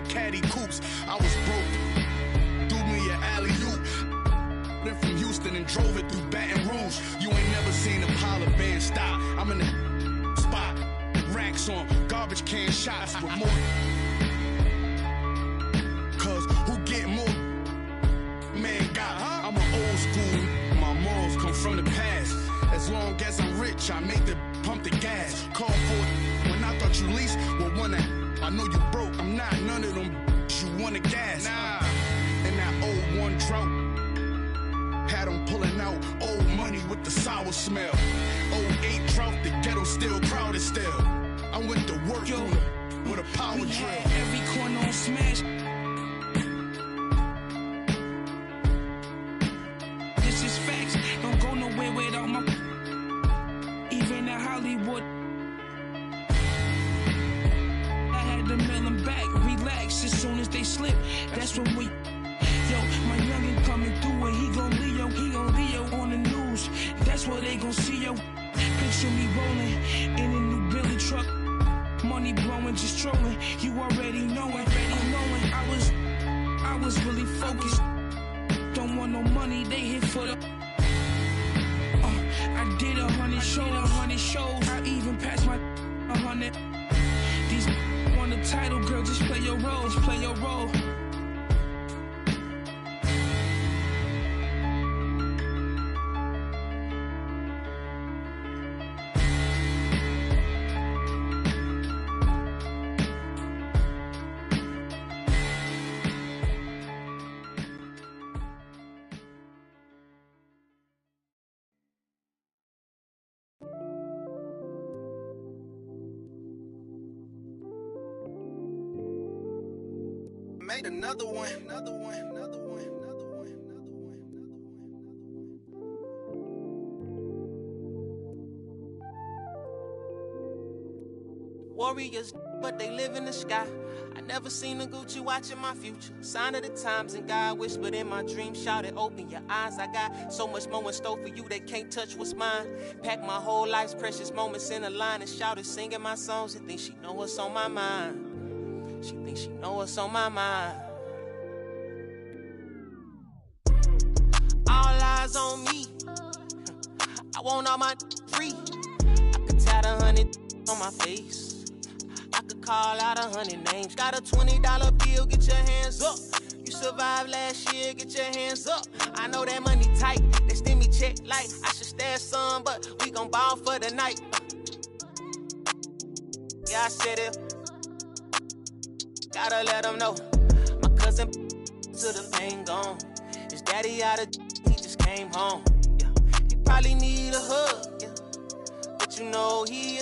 in caddy coops. I was broke, threw me an alley-oop. Went from Houston and drove it through Baton Rouge. You ain't never seen a Polar Bear stop. I'm in the spot, racks on garbage can shots with more. Cause who get more man got? I'm an old school, my morals come from the past. As long as I'm rich, I make the pump the gas. Call for it when I thought you leased. Well, one that I know you broke. I'm not none of them. You want a gas? Nah. And that 01 drought had them pulling out old money with the sour smell. 08 drought, the ghetto still crowded still. I went to work with a power drill. Every corner on smash. This is facts. Don't go nowhere without my. Even in Hollywood, I had to mail them back. Relax, as soon as they slip, that's when we. Yo, my youngin' coming through and he gon' Leo on the news. That's what they gon' see, yo. Picture me rolling in a new Billy truck, money blowing, just trolling. You already knowin', I was really focused. Don't want no money, they hit for the. I did 100 shows. I even passed my 100. These want the title, girl, just play your role. Made another one. Warriors, but they live in the sky. I never seen a Gucci watching my future. Sign of the times, and God whispered in my dream, shouted, open your eyes. I got so much more in store for you, they can't touch what's mine. Pack my whole life's precious moments in a line and shouted, singing my songs and think she know what's on my mind. She thinks she know what's on my mind. All eyes on me. I want all my free. I could tat 100 on my face. I could call out 100 names. Got a $20 bill, get your hands up. You survived last year, get your hands up. I know that money tight, they send me check like I should stash some, but we gon' ball for the night. Yeah, I said it. Gotta let them know. My cousin to the pain gone. His daddy out of he just came home. Yeah, he probably need a hug. Yeah, but you know he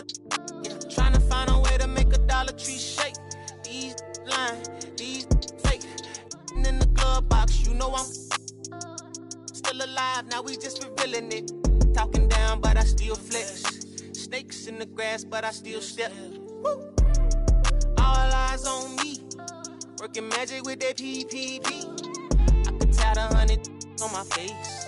trying to find a way to make a Dollar Tree shake. These lying, these fake. And in the glove box, you know I'm still alive. Now we just revealing it. Talking down, but I still flex. Snakes in the grass, but I still step. Woo. All eyes on me. Working magic with that PPP. I could tat 100 on my face.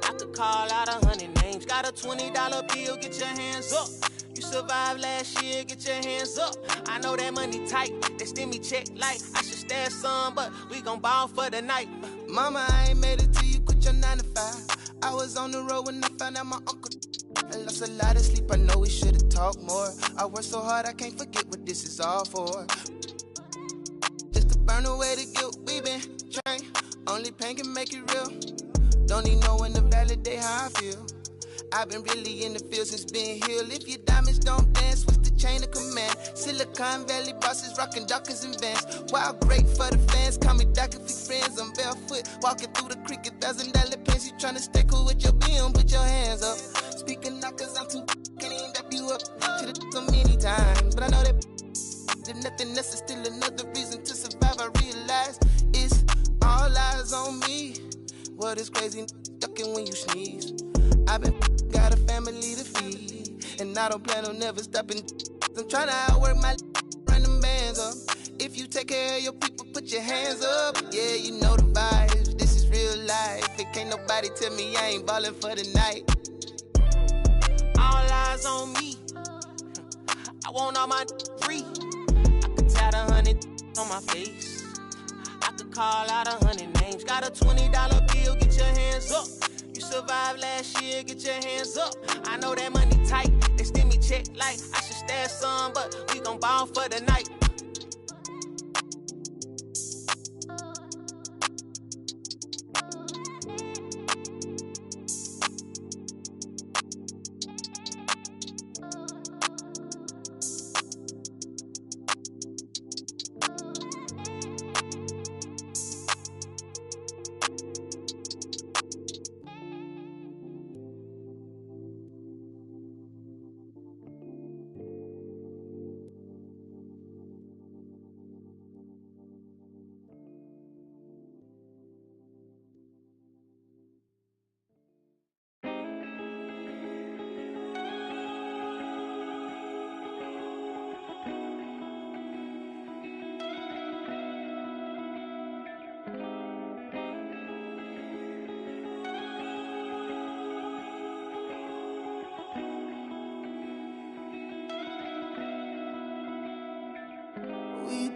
I could call out 100 names. Got a $20 bill, get your hands up. You survived last year, get your hands up. I know that money tight, they send me check like I should stash some, but we gon' ball for the night. Mama, I ain't made it till you quit your 9 to 5. I was on the road when I found out my uncle. I lost a lot of sleep, I know we should've talked more. I worked so hard, I can't forget what this is all for. Just to burn away the guilt, we been trained. Only pain can make it real. Don't need no one to validate how I feel. I've been really in the field since being healed. If your diamonds don't dance, what's the chain of command? Silicon Valley bosses rocking Dockers and Vans. Wild great for the fans, call me Doc if we friends. I'm barefoot, walking through the creek, $1,000 pants. You tryna stay cool with your BM, put your hands up. Speaking up cause I'm too can't even dap you up. Should've so many times, but I know that if nothing else is still another reason to survive. I realize it's all eyes on me. What is crazy, ducking when you sneeze. I've been got a family to feed, and I don't plan on never stopping. I'm trying to outwork my run them bands up. If you take care of your people, put your hands up. Yeah, you know the vibes. This is real life. It can't nobody tell me I ain't ballin' for the night. All eyes on me. I want all my free. I could tat 100 on my face. I could call out 100 names. Got a $20 bill, get your hands up. You survived last year, get your hands up. I know that money tight, they send me check like I should stash some, but we gon' ball for the night.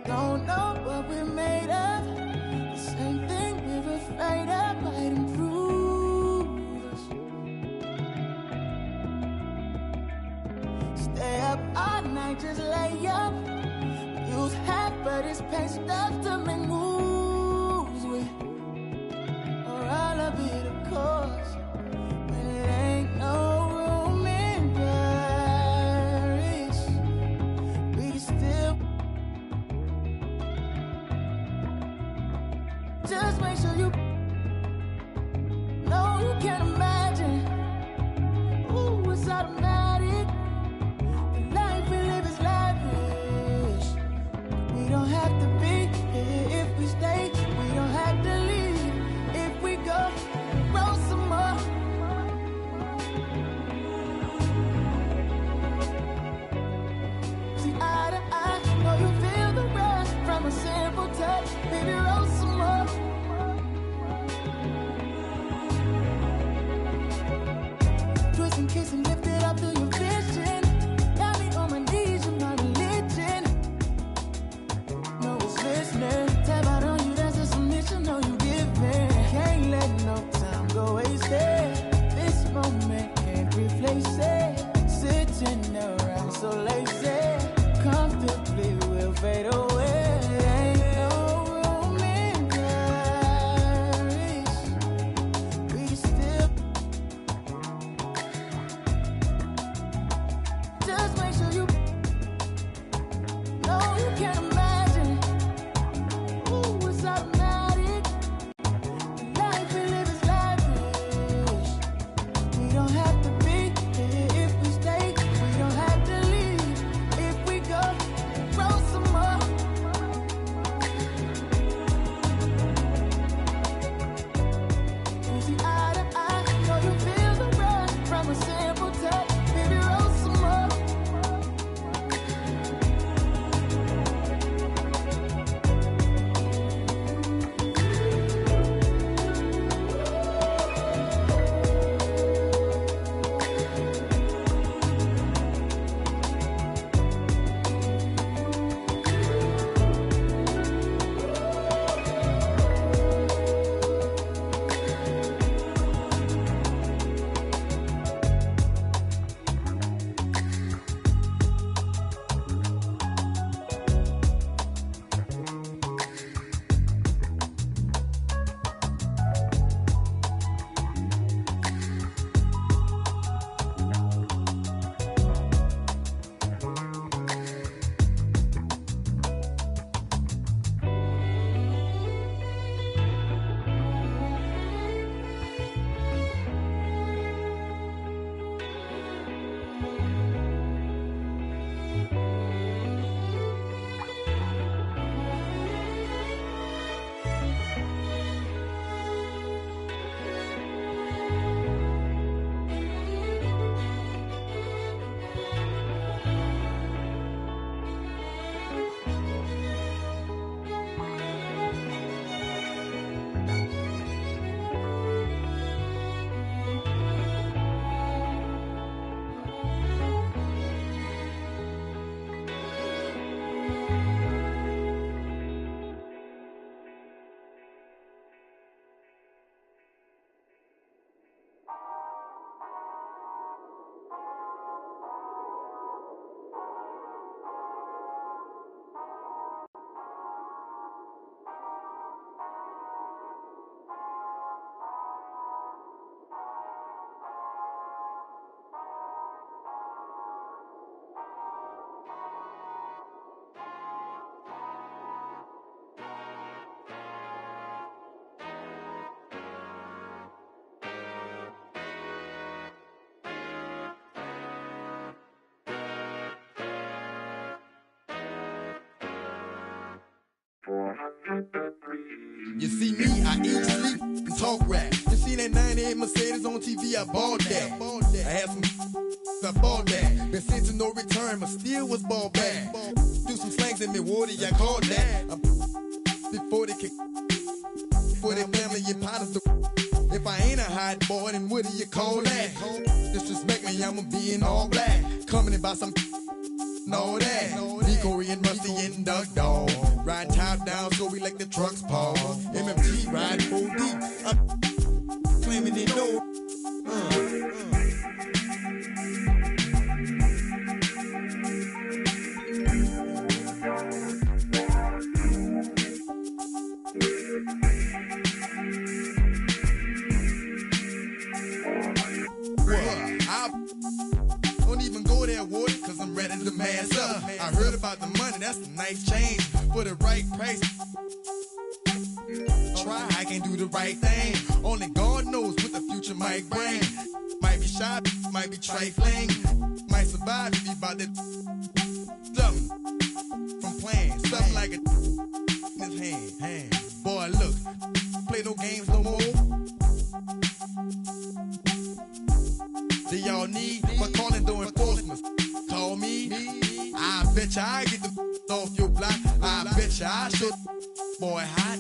Don't know what we're made of. The same thing we're afraid of might improve us. Stay up all night, just lay up. Use half of this paint stuff to make moves with, or all of it, of course. When it ain't no room in Paris, we still. Just make sure you know you can't imagine. Ooh, it's automatic. The life we live is lavish. We don't have to be here if we stay. We don't have to leave if we go. Roll some more. See eye to eye, know you feel the rush from a simple touch. Baby, roll some more. Twist and kiss and lift it up to your vision. Got me on my knees, you're my religion. No one's listening. Tap out on you, that's a submission. No, you give me. Can't let no time go wasted. This moment can't replace it. Sitting around so lazy. Comfortably we'll fade away. Ain't no room in Paris. We still. Just make sure you know you can't imagine. Ooh, it's automatic. The life we live is lavish. We don't have to be here if we stay. We don't have to leave if we go. Roll some more. You see me, I eat, sleep, and talk rap. You seen that 98 Mercedes on TV, I bought that. I had some I bought that. Been sent to no return, but still was ball back. Do some slangs in Milwaukee, I called that. Before they kick, for their family, your partners. If I ain't a hot boy, then what do you call that? Disrespect me, I'ma be in all black. Coming in by some know that. Nico and Rusty and Doug Dog. Riding top down, so we like the trucks pause. MMT riding full deep. I'm claiming they know. Don't even go there, Warden, cause I'm ready to mass up. I heard about the money, that's a nice change for the right price. Try, I can do the right thing. Only God knows what the future might bring. Might be shy, might be trifling. Might survive if you about that something from playing. Something like a in his hand. Boy, look, play no games no more. Do y'all need for calling the enforcement? Call me. I bet ya I get the off your block. I bet ya I should. Boy, hot.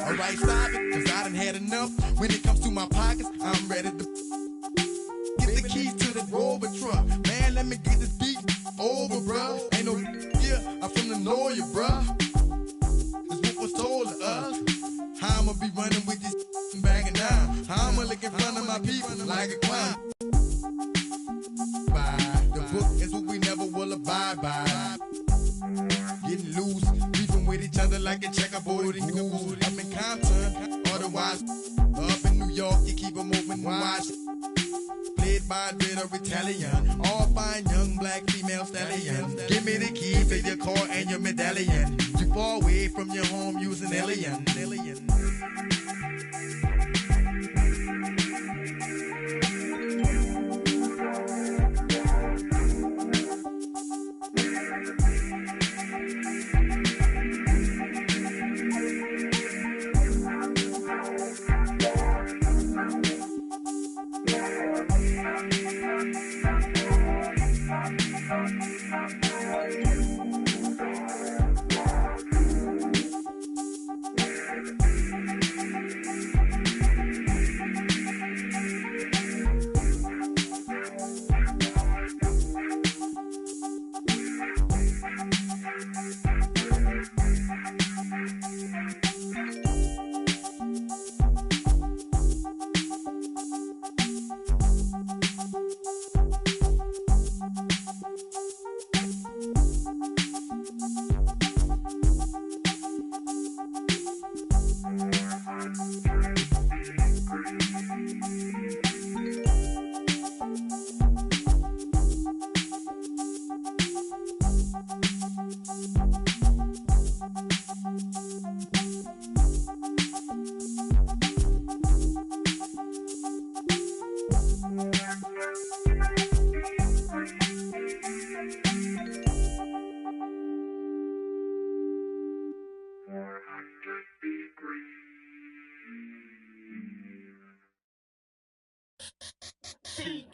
Alright, stop it, cause I done had enough. When it comes to my pockets, I'm ready to get the keys to the Rover truck. Man, let me get this beat over, bruh. Ain't no yeah, I'm from the lawyer, bruh. That's what was told to us. How I'ma be running with this and banging down. How I'ma look in front of my people like a clown. The book is what we never will abide by. Getting loose, beefing with each other like a checkerboard and goose. Up in Compton, otherwise up in New York, you keep them open and watch. Played by a bit of Italian, all fine young black female stallions. Give me the key to your car and your medallion. You far away from your home using alien.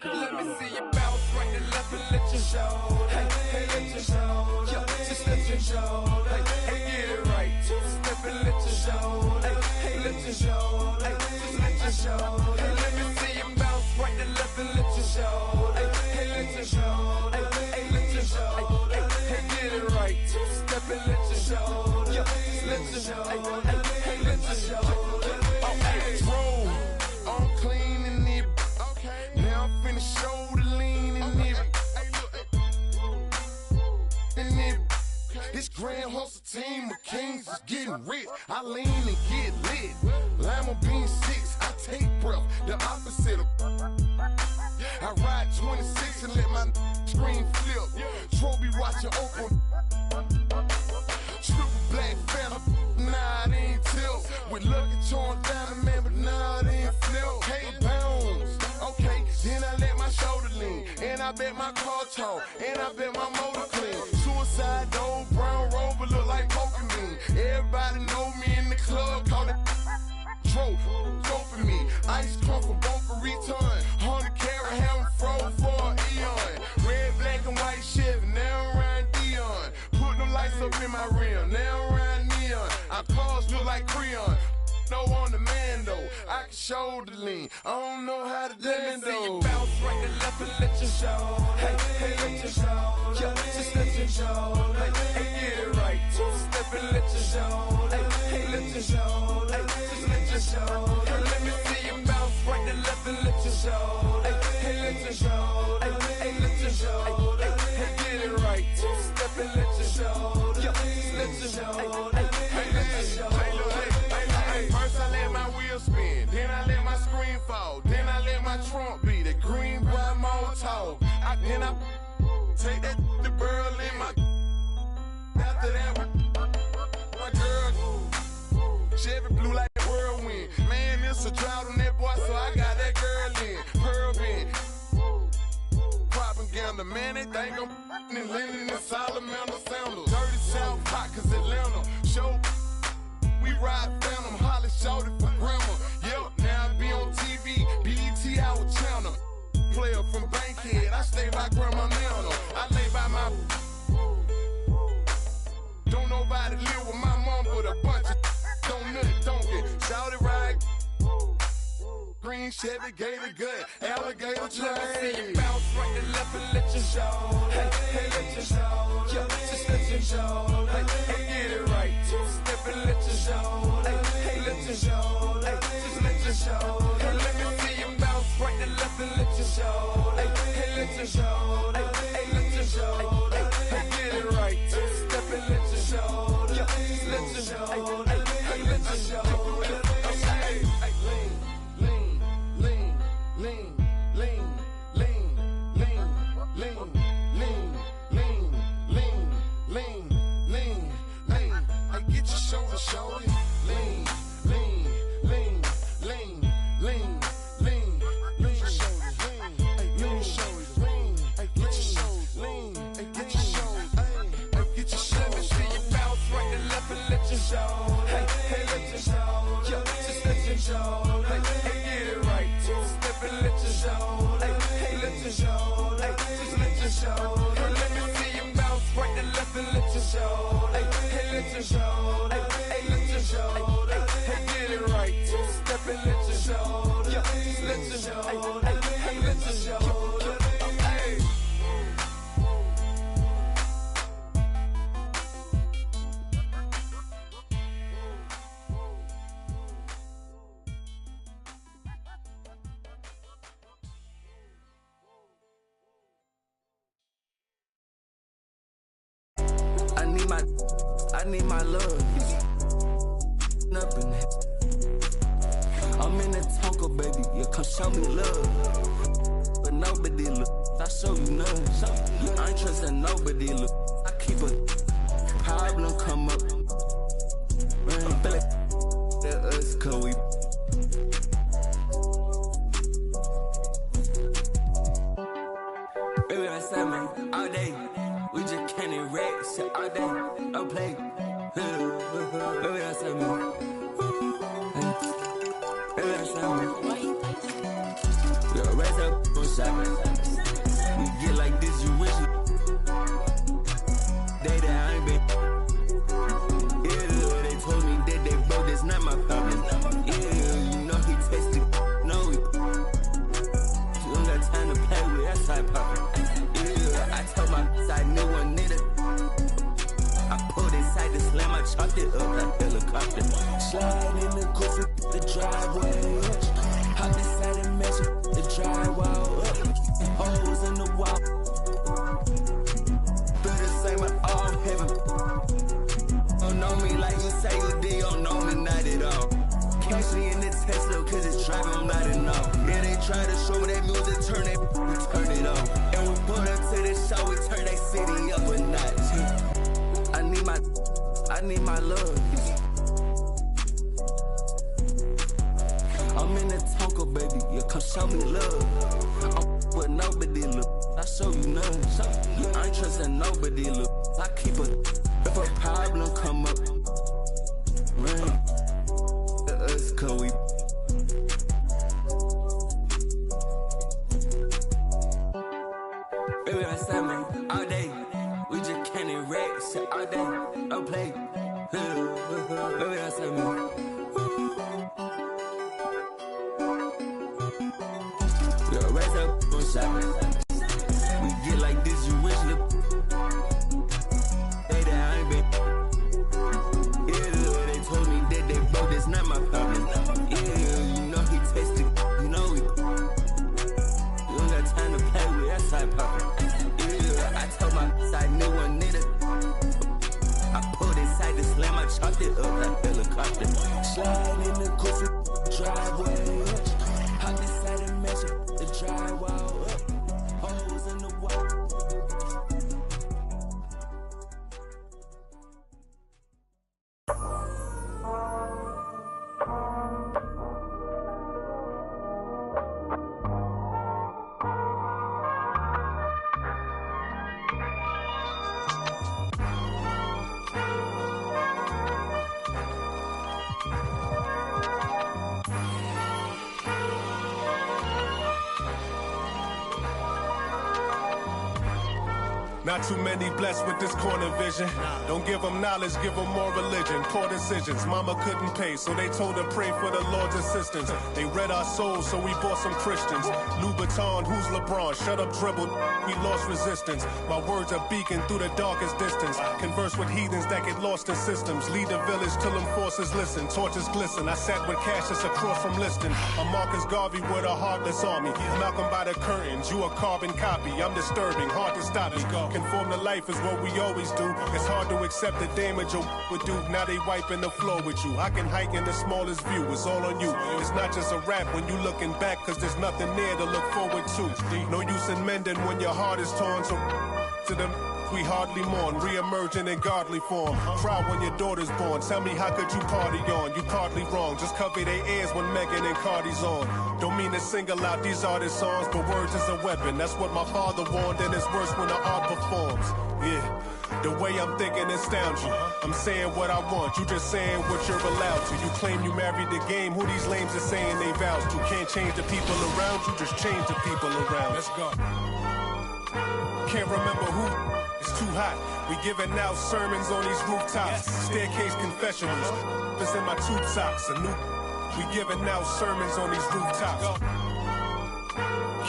Let me see you bounce right to left and let you show. Hey, let you show. Yo, just let you show. Hey, get it right. Step and let you show. Hey, let you show. Hey, just let you show. Hey, let me see you bounce right to left and let you show. Hey, let you show. Hey, let you show. Hey, get it right. Step and let you show. Yo, just let you show. Hey, let you show. Oh, hey, roll. I'm clean in it. Now I'm finna show the lean in it. This Grand Hustle team of kings is getting rich. I lean and get lit. Lima bean 6, I take breath. The opposite of I ride 26 and let my screen flip. Trophy watching Oprah. Triple black phantom, nah, it ain't tilt. With Lucky Charms down, man, but nah, it ain't flip. Hey, bounce, okay, then I let my shoulder lean. And I bet my car talk, and I bet my motor clean. Suicide door, brown rover, look like Pokemon. Everybody know me in the club, call it Trope, scoping me. Ice crump for Boca Raton. 100 carat, having froze for an eon. Red, black, and white Chevy, now I'm riding Dion. Put them lights up in my rim, now I'm riding neon. Our cars look like Creon. No on the man though, I can shoulder lean. I don't know how to dance though. Let me see you bounce right and left and let your show. Hey, hey, let your show. Yeah, just let your show. Hey, hey, get it right. Two-step and let your show. Hey, hey, let your show. Hey, just let your show. Hey, let me see you bounce right and left and let your show. Hey, hey, let your show. Hey, hey, let your show. Hey, hey, get it right. Two-step and let your show. Yeah, just let your show. Hey, hey, let your show. First I let my wheel spin, then I let my screen fall, then I let my trunk be the green bright Molotov. Then I take that the girl in my. After that, my girl Chevy blue like a whirlwind. Man, it's a drought on that boy, so I got that girl in. Pearl in. Propaganda, man, they think I'm in Lennon and Salamander sandals. Dirty South Pot, cause Atlanta show. We ride Phantom, Holly shouted for grandma. Yep, now I be on TV, BET our channel. Player from Bankhead, I stay by Grandma Nana. I lay by my. Don't nobody live with my mom, but a bunch of don't get shouted right. Green Chevy, Gator gut, alligator train. Let me see you bounce right and left and let your show. Hey, hey, let your show. Yeah, just let your show. Hey, hey, get it right. Two-step and let your show. Hey, hey, let your show. Hey, just let your show. Hey, let me see you bounce right and left and let your show. Hey, hey, let your show. Hey, hey, let your show. Hey, hey, get it right. Two-step and let your show. Yeah, just let your show. Hey, hey, let your show. Hey, hey, lean, lean, lean, lean, lean, lean, lean, lean, lean, lean, lean, lean, lean. Hey, get your shoulder, shoulder. Lean, lean, lean, lean, lean, lean, lean, shoulders, lean. Hey, lean shoulders, lean. Hey, get your shoulders, lean. Hey, get your shoulders, hey, get your shoulders. Let me see you bounce right and left and let your show. Hey, hey, let your show. Yeah, just let your show. Hey, hey, get it right. Two-step and let your show. Hey, hey, let your show. Hey, just let your show. Hey, let me see you bounce right and left and let your show. Hey, hey, let your show. Hey, hey, let your show. Hey, hey, get it right. Two-step and let your show. Yeah, just let your show. Hey, hey, let your show. Hey. I need my love. Up in it. I'm in the Tonka, baby. You come show me love. But nobody look. I show you none. I ain't trusting nobody look. I keep a problem come up. Man, I feel like that us, cause we. Baby, I said, man, all day. We just can't erect shit all day. Don't play. Baby, I said, man. Baby, I said, man. We gon' raise up on shot. We get like this, you wish it. Day that I ain't been. Yeah, they told me that they broke, that's not my problem. Yeah, you know he tasted. No, you don't got time to play with that side poppin'. I told my side new one nigga. I pulled inside the slam, I chopped it up like helicopter. Slide in the goofy, the driveway. Hop inside and measure the drywall up. Holes in the wall. Feel the same with all heaven. Don't know me like you say you did, don't know me not at all. Catch me in the Tesla, cause it's driving, I'm not enough. Yeah, they try to show me that music, turn it, we turn it on. And we put up to the show, we turn that city up a notch. need my love. I'm in the Tonka, baby. You come show me love. I'm with nobody, look. I show you none. I ain't trusting nobody, look. I keep a. If a problem come up, rain to us, cause we. Baby, that's that, man. All day. We just can't erase all day. Don't play. Baby, that's that, man. Raise up on shot. We get like this, you wish the day that I ain't been. Yeah, they told me that they broke, that's not my problem. Yeah, you know he tasted, you know he. You don't got time to play with that side poppin'. Yeah, I told my side new one need it. I pulled inside the slam, I chopped it up like helicopter. Slide in the coffee driveway. I decided to measure the drywall up, holes in the wall. Not too many blessed with this corner vision. Don't give them knowledge, give them more religion. Poor decisions, mama couldn't pay, so they told her pray for the Lord's assistance. They read our souls, so we bought some Christians. Louboutin, who's LeBron? Shut up, dribble, we lost resistance. My words are beacon through the darkest distance. Converse with heathens that get lost in systems. Lead the village till them forces listen. Torches glisten, I sat with Cassius across from Liston. A Marcus Garvey with a heartless army. Malcolm by the curtains, you a carbon copy. I'm disturbing, hard to stop me. Conform to life is what we always do. It's hard to accept the damage you would do. Now they wiping the floor with you. I can hike in the smallest view. It's all on you. It's not just a rap when you looking back, cause there's nothing there to look forward to. No use in mending when your heart is torn. So to them we hardly mourn, re-emerging in godly form. Cry when your daughter's born. Tell me how could you party on? You partly wrong. Just cover their ears when Megan and Cardi's on. Don't mean to single out these artist songs, but words is a weapon. That's what my father warned, and it's worse when the art performs. Yeah, the way I'm thinking astounds you. I'm saying what I want, you just saying what you're allowed to. You claim you married the game, who these lames are saying they vows to. Can't change the people around you, just change the people around. Let's go. Can't remember who. It's too hot. We giving out sermons on these rooftops. Staircase confessionals. It's in my tube socks. A new. We giving out sermons on these rooftops.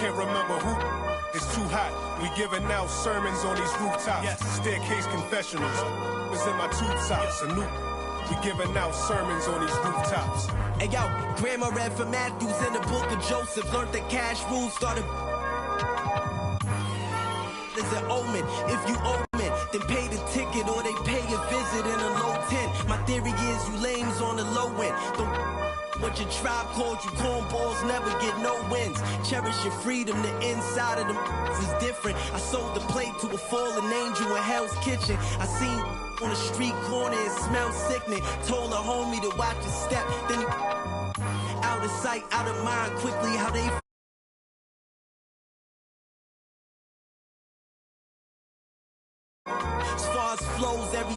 Can't remember who. It's too hot. We giving out sermons on these rooftops. Staircase confessionals. It's in my tube socks. A new. We giving out sermons on these rooftops. Hey yo, grandma read from Matthews in the book of Joseph. Learned the cash rules, started. Is an omen. If you omen, then pay the ticket or they pay a visit in a low tent. My theory is you lames on the low end. What your tribe called you cornballs never get no wins. Cherish your freedom, the inside of them is different. I sold the plate to a fallen angel in Hell's Kitchen. I seen on the street corner, it smelled sickening. Told a homie to watch his step, then he out of sight, out of mind quickly how they as far as flows, every